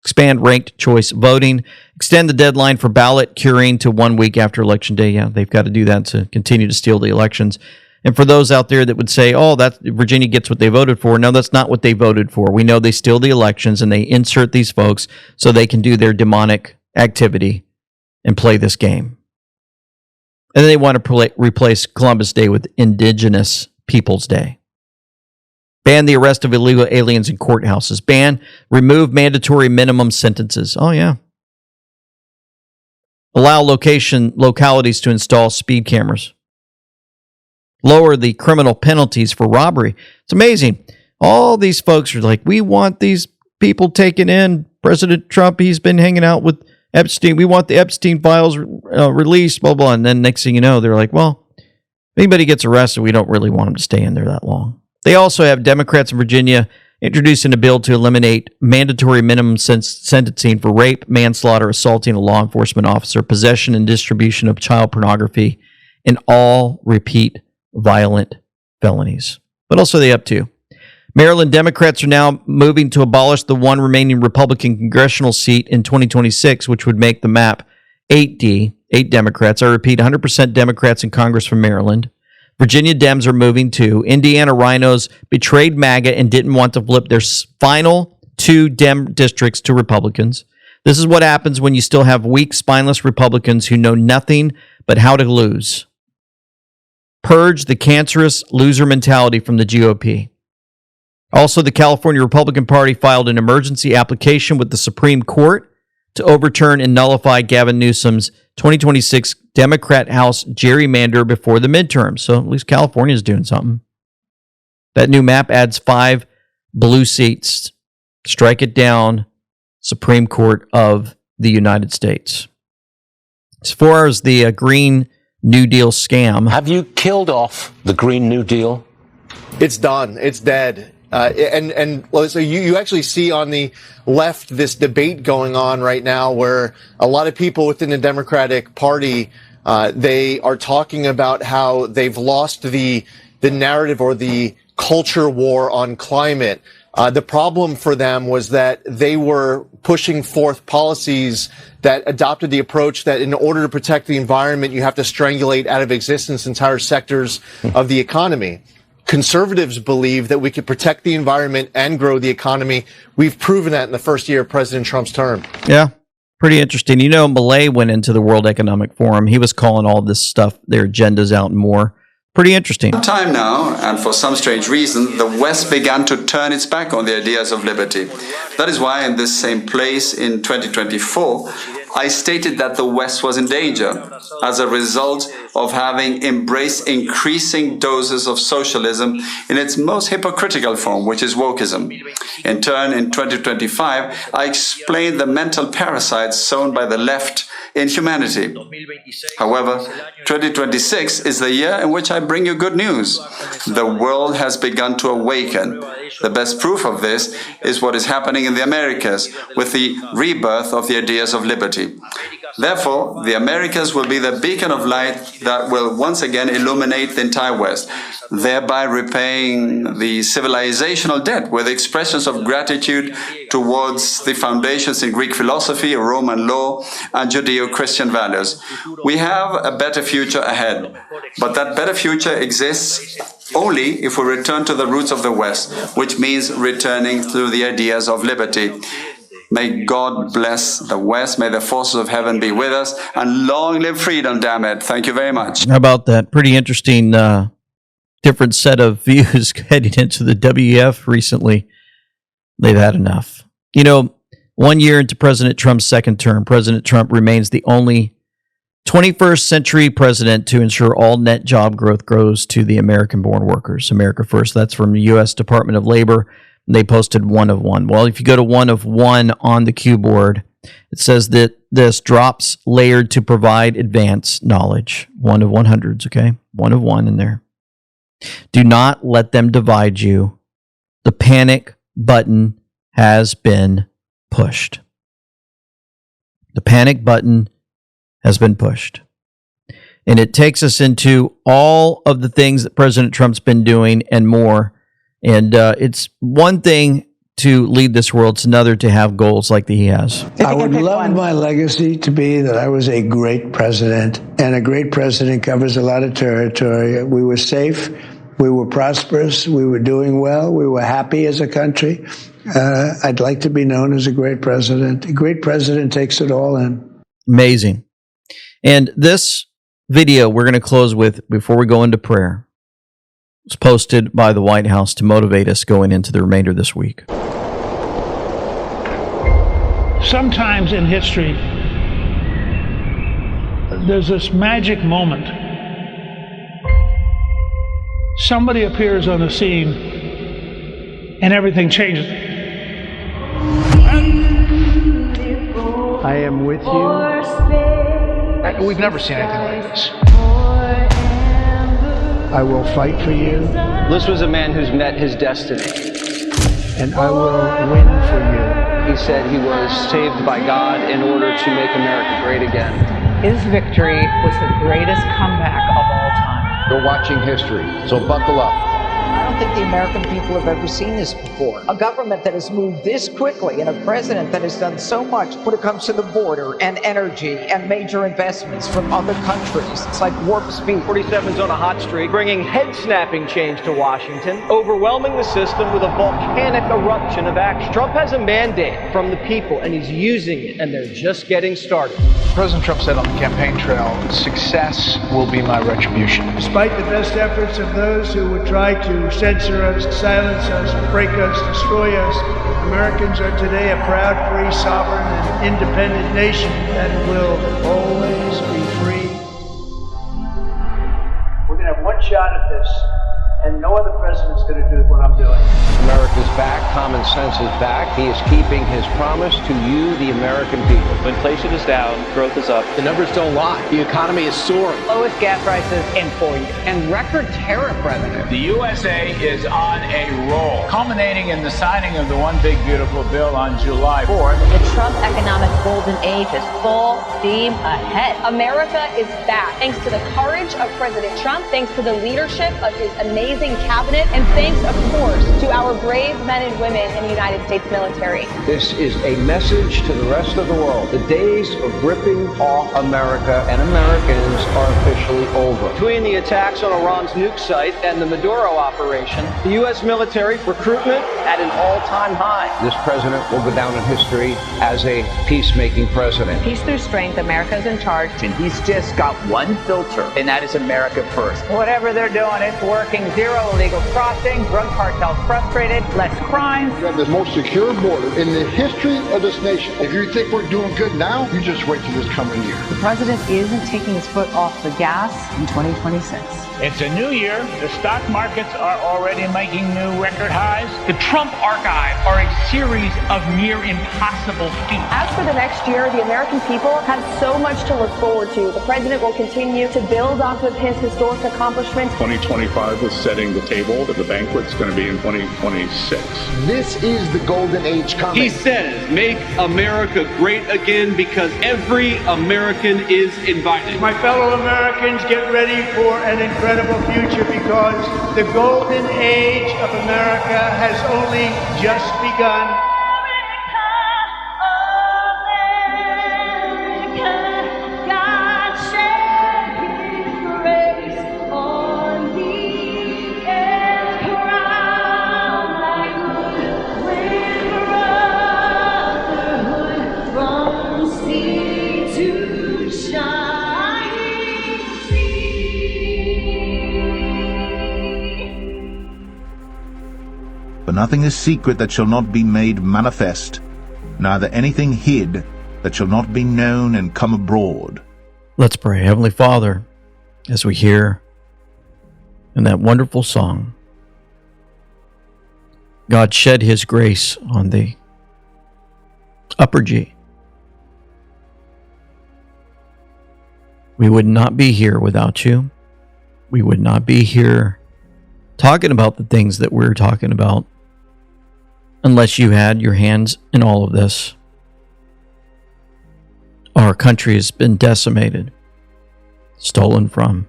Expand ranked choice voting. Extend the deadline for ballot curing to 1 week after election day. Yeah, they've got to do that to continue to steal the elections. And for those out there that would say, oh, that Virginia gets what they voted for. No, that's not what they voted for. We know they steal the elections and they insert these folks so they can do their demonic activity and play this game. And then they want to replace Columbus Day with Indigenous Peoples Day. Ban the arrest of illegal aliens in courthouses. Remove mandatory minimum sentences. Oh, yeah. Allow localities to install speed cameras. Lower the criminal penalties for robbery. It's amazing. All these folks are like, we want these people taken in. President Trump, he's been hanging out with Epstein. We want the Epstein files released, blah, blah. And then next thing you know, they're like, well, if anybody gets arrested, we don't really want them to stay in there that long. They also have Democrats in Virginia introducing a bill to eliminate mandatory minimum sentencing for rape, manslaughter, assaulting a law enforcement officer, possession and distribution of child pornography, and all repeat violent felonies. What else are they up to? Maryland Democrats are now moving to abolish the one remaining Republican congressional seat in 2026, which would make the map 8D, 8 Democrats. I repeat, 100% Democrats in Congress from Maryland. Virginia Dems are moving too. Indiana Rhinos betrayed MAGA and didn't want to flip their final 2 Dem districts to Republicans. This is what happens when you still have weak, spineless Republicans who know nothing but how to lose. Purge the cancerous loser mentality from the GOP. Also, the California Republican Party filed an emergency application with the Supreme Court to overturn and nullify Gavin Newsom's 2026 Democrat House gerrymander before the midterms. So at least California is doing something. That new map adds 5 blue seats. Strike it down, Supreme Court of the United States. As far as the Green New Deal scam. Have you killed off the Green New Deal? It's done. It's dead. So you actually see on the left this debate going on right now where a lot of people within the Democratic Party, they are talking about how they've lost the narrative or the culture war on climate. The problem for them was that they were pushing forth policies that adopted the approach that in order to protect the environment, you have to strangulate out of existence entire sectors of the economy. Conservatives believe that we could protect the environment and grow the economy. We've proven that in the first year of President Trump's term. Yeah, pretty interesting. Milei went into the World Economic Forum. He was calling all this stuff, their agendas out and more. Pretty interesting. Time now, and for some strange reason, the West began to turn its back on the ideas of liberty. That is why in this same place in 2024, I stated that the West was in danger as a result of having embraced increasing doses of socialism in its most hypocritical form, which is wokeism. In turn, in 2025, I explained the mental parasites sown by the left in humanity. However, 2026 is the year in which I bring you good news. The world has begun to awaken. The best proof of this is what is happening in the Americas with the rebirth of the ideas of liberty. Therefore, the Americas will be the beacon of light that will once again illuminate the entire West, thereby repaying the civilizational debt with expressions of gratitude towards the foundations in Greek philosophy, Roman law, and Judeo-Christian values. We have a better future ahead, but that better future exists only if we return to the roots of the West, which means returning to the ideas of liberty. May God bless the West. May the forces of heaven be with us. And long live freedom, damn it. Thank you very much. How about that? Pretty interesting, different set of views heading into the WEF recently. They've had enough. You know, 1 year into President Trump's second term, President Trump remains the only 21st century president to ensure all net job growth goes to the American-born workers. America First. That's from the U.S. Department of Labor. They posted 1 of 1. Well, if you go to 1 of 1 on the Q board, it says that this drops layered to provide advanced knowledge. 1 of 100s, okay? 1 of 1 in there. Do not let them divide you. The panic button has been pushed. The panic button has been pushed. And it takes us into all of the things that President Trump's been doing and more. And it's one thing to lead this world, it's another to have goals like that he has. I would love my legacy to be that I was a great president, and a great president covers a lot of territory. We were safe, we were prosperous, we were doing well, we were happy as a country. I'd like to be known as a great president. A great president takes it all in. Amazing. And this video we're going to close with before we go into prayer. It's posted by the White House to motivate us going into the remainder of this week. Sometimes in history, there's this magic moment. Somebody appears on the scene and everything changes. I am with you. We've never seen anything like this. I will fight for you. This was a man who's met his destiny. And I will win for you. He said he was saved by God in order to make America great again. His victory was the greatest comeback of all time. You're watching history, so buckle up. I don't think the American people have ever seen this before. A government that has moved this quickly and a president that has done so much when it comes to the border and energy and major investments from other countries. It's like warp speed. 47's on a hot streak, bringing head-snapping change to Washington, overwhelming the system with a volcanic eruption of action. Trump has a mandate from the people, and he's using it, and they're just getting started. President Trump said on the campaign trail, success will be my retribution. Despite the best efforts of those who would try to censor us, silence us, break us, destroy us, Americans are today a proud, free, sovereign, and independent nation that will always be free. We're going to have one shot at this, and no other president's going to do what I'm doing. America's back, common sense is back. He is keeping his promise to you, the American people. Inflation is down, growth is up. The numbers don't lie. The economy is soaring. Lowest gas prices in 4 years. And record tariff revenue. The USA is on a roll, culminating in the signing of the One Big Beautiful Bill on July 4th. The Trump economic golden age is full steam ahead. America is back, thanks to the courage of President Trump, thanks to the leadership of his amazing cabinet, and thanks, of course, to our brave men and women in the United States military. This is a message to the rest of the world. The days of ripping off America and Americans are officially over. Between the attacks on Iran's nuke site and the Maduro operation, the U.S. military recruitment at an all-time high. This president will go down in history as a peacemaking president. Peace through strength, America's in charge. And he's just got one filter, and that is America first. Whatever they're doing, it's working. Zero illegal crossing, drug cartels frustrated, less crimes. We have the most secure border in the history of this nation. If you think we're doing good now, you just wait till this coming year. The president isn't taking his foot off the gas in 2026. It's a new year. The stock markets are already making new record highs. The Trump archive are a series of near impossible feats. As for the next year, the American people have so much to look forward to. The president will continue to build off of his historic accomplishments. 2025 is setting the table. The banquet's going to be in 2026. This is the golden age coming. He says, make America great again because every American is invited. My fellow Americans, get ready for an incredible future because the golden age of America has only just begun. For nothing is secret that shall not be made manifest, neither anything hid that shall not be known and come abroad. Let's pray. Heavenly Father, as we hear in that wonderful song, God shed his grace on the upper G. We would not be here without you. We would not be here talking about the things that we're talking about unless you had your hands in all of this. Our country has been decimated, stolen from,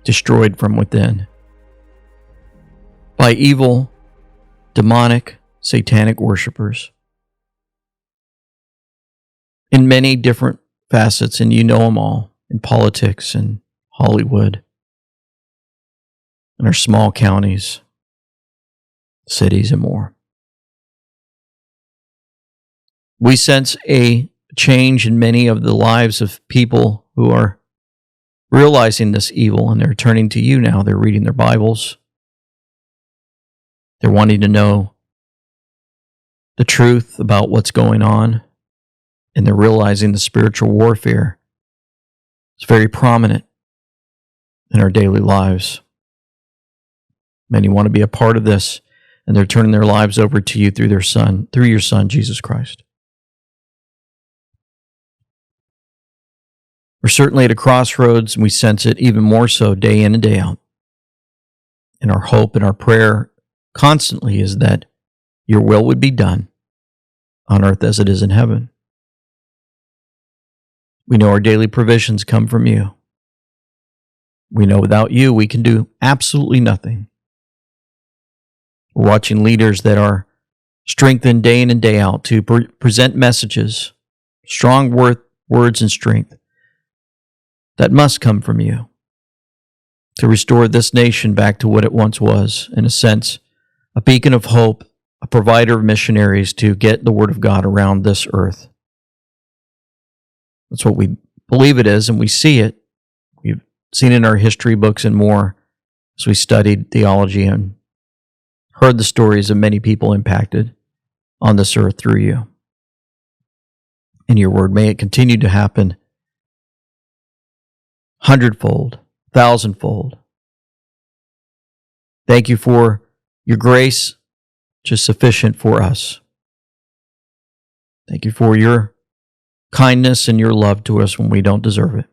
destroyed from within by evil, demonic, satanic worshipers in many different facets, and you know them all, in politics and Hollywood, in our small counties, cities, and more. We sense a change in many of the lives of people who are realizing this evil, and they're turning to you now. They're reading their Bibles. They're wanting to know the truth about what's going on, and they're realizing the spiritual warfare is very prominent in our daily lives. Many want to be a part of this, and they're turning their lives over to you through your Son, Jesus Christ. We're certainly at a crossroads, and we sense it even more so day in and day out. And our hope and our prayer constantly is that your will would be done on earth as it is in heaven. We know our daily provisions come from you. We know without you, we can do absolutely nothing. We're watching leaders that are strengthened day in and day out to present messages, strong words and strength that must come from you to restore this nation back to what it once was, in a sense, a beacon of hope, a provider of missionaries to get the word of God around this earth. That's what we believe it is, and we see it. We've seen it in our history books and more as we studied theology and heard the stories of many people impacted on this earth through you. In your word, may it continue to happen hundredfold, thousandfold. Thank you for your grace, which is sufficient for us. Thank you for your kindness and your love to us when we don't deserve it.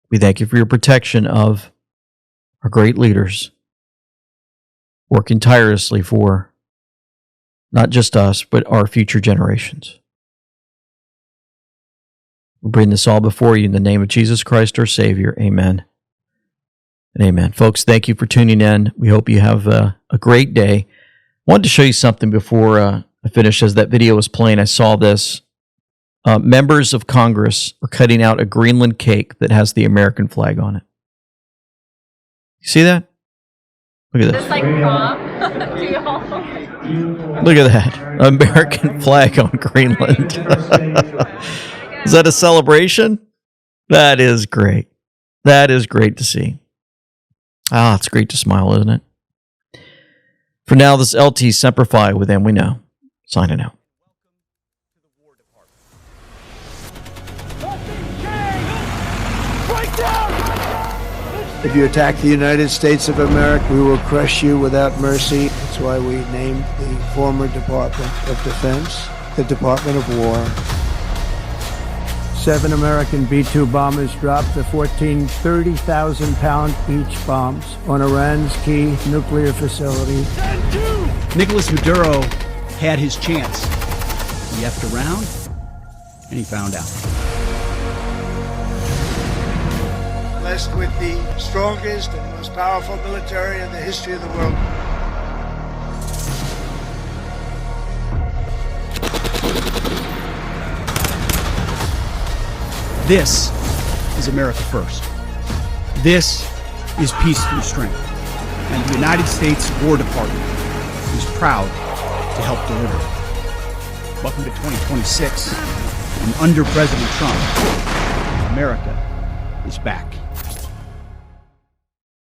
We thank you for your protection of our great leaders, working tirelessly for not just us, but our future generations. We bring this all before you in the name of Jesus Christ, our Savior. Amen and amen. Folks, thank you for tuning in. We hope you have a great day. I wanted to show you something before I finish. As that video was playing, I saw this. Members of Congress are cutting out a Greenland cake that has the American flag on it. You see that? Look at this. Is this like prom? Look at that. American flag on Greenland. Is that a celebration? That is great. That is great to see. It's great to smile, isn't it? For now, this LT Semper Fi with them we know. Signing out. Right down! If you attack the United States of America, we will crush you without mercy. That's why we named the former Department of Defense the Department of War. 7 American B-2 bombers dropped the 14 30,000-pound each bombs on Iran's key nuclear facility. Nicolas Maduro had his chance. He effed around, and he found out. Blessed with the strongest and most powerful military in the history of the world. This is America first. This is peace through strength. And the United States War Department is proud to help deliver it. Welcome to 2026. And under President Trump, America is back.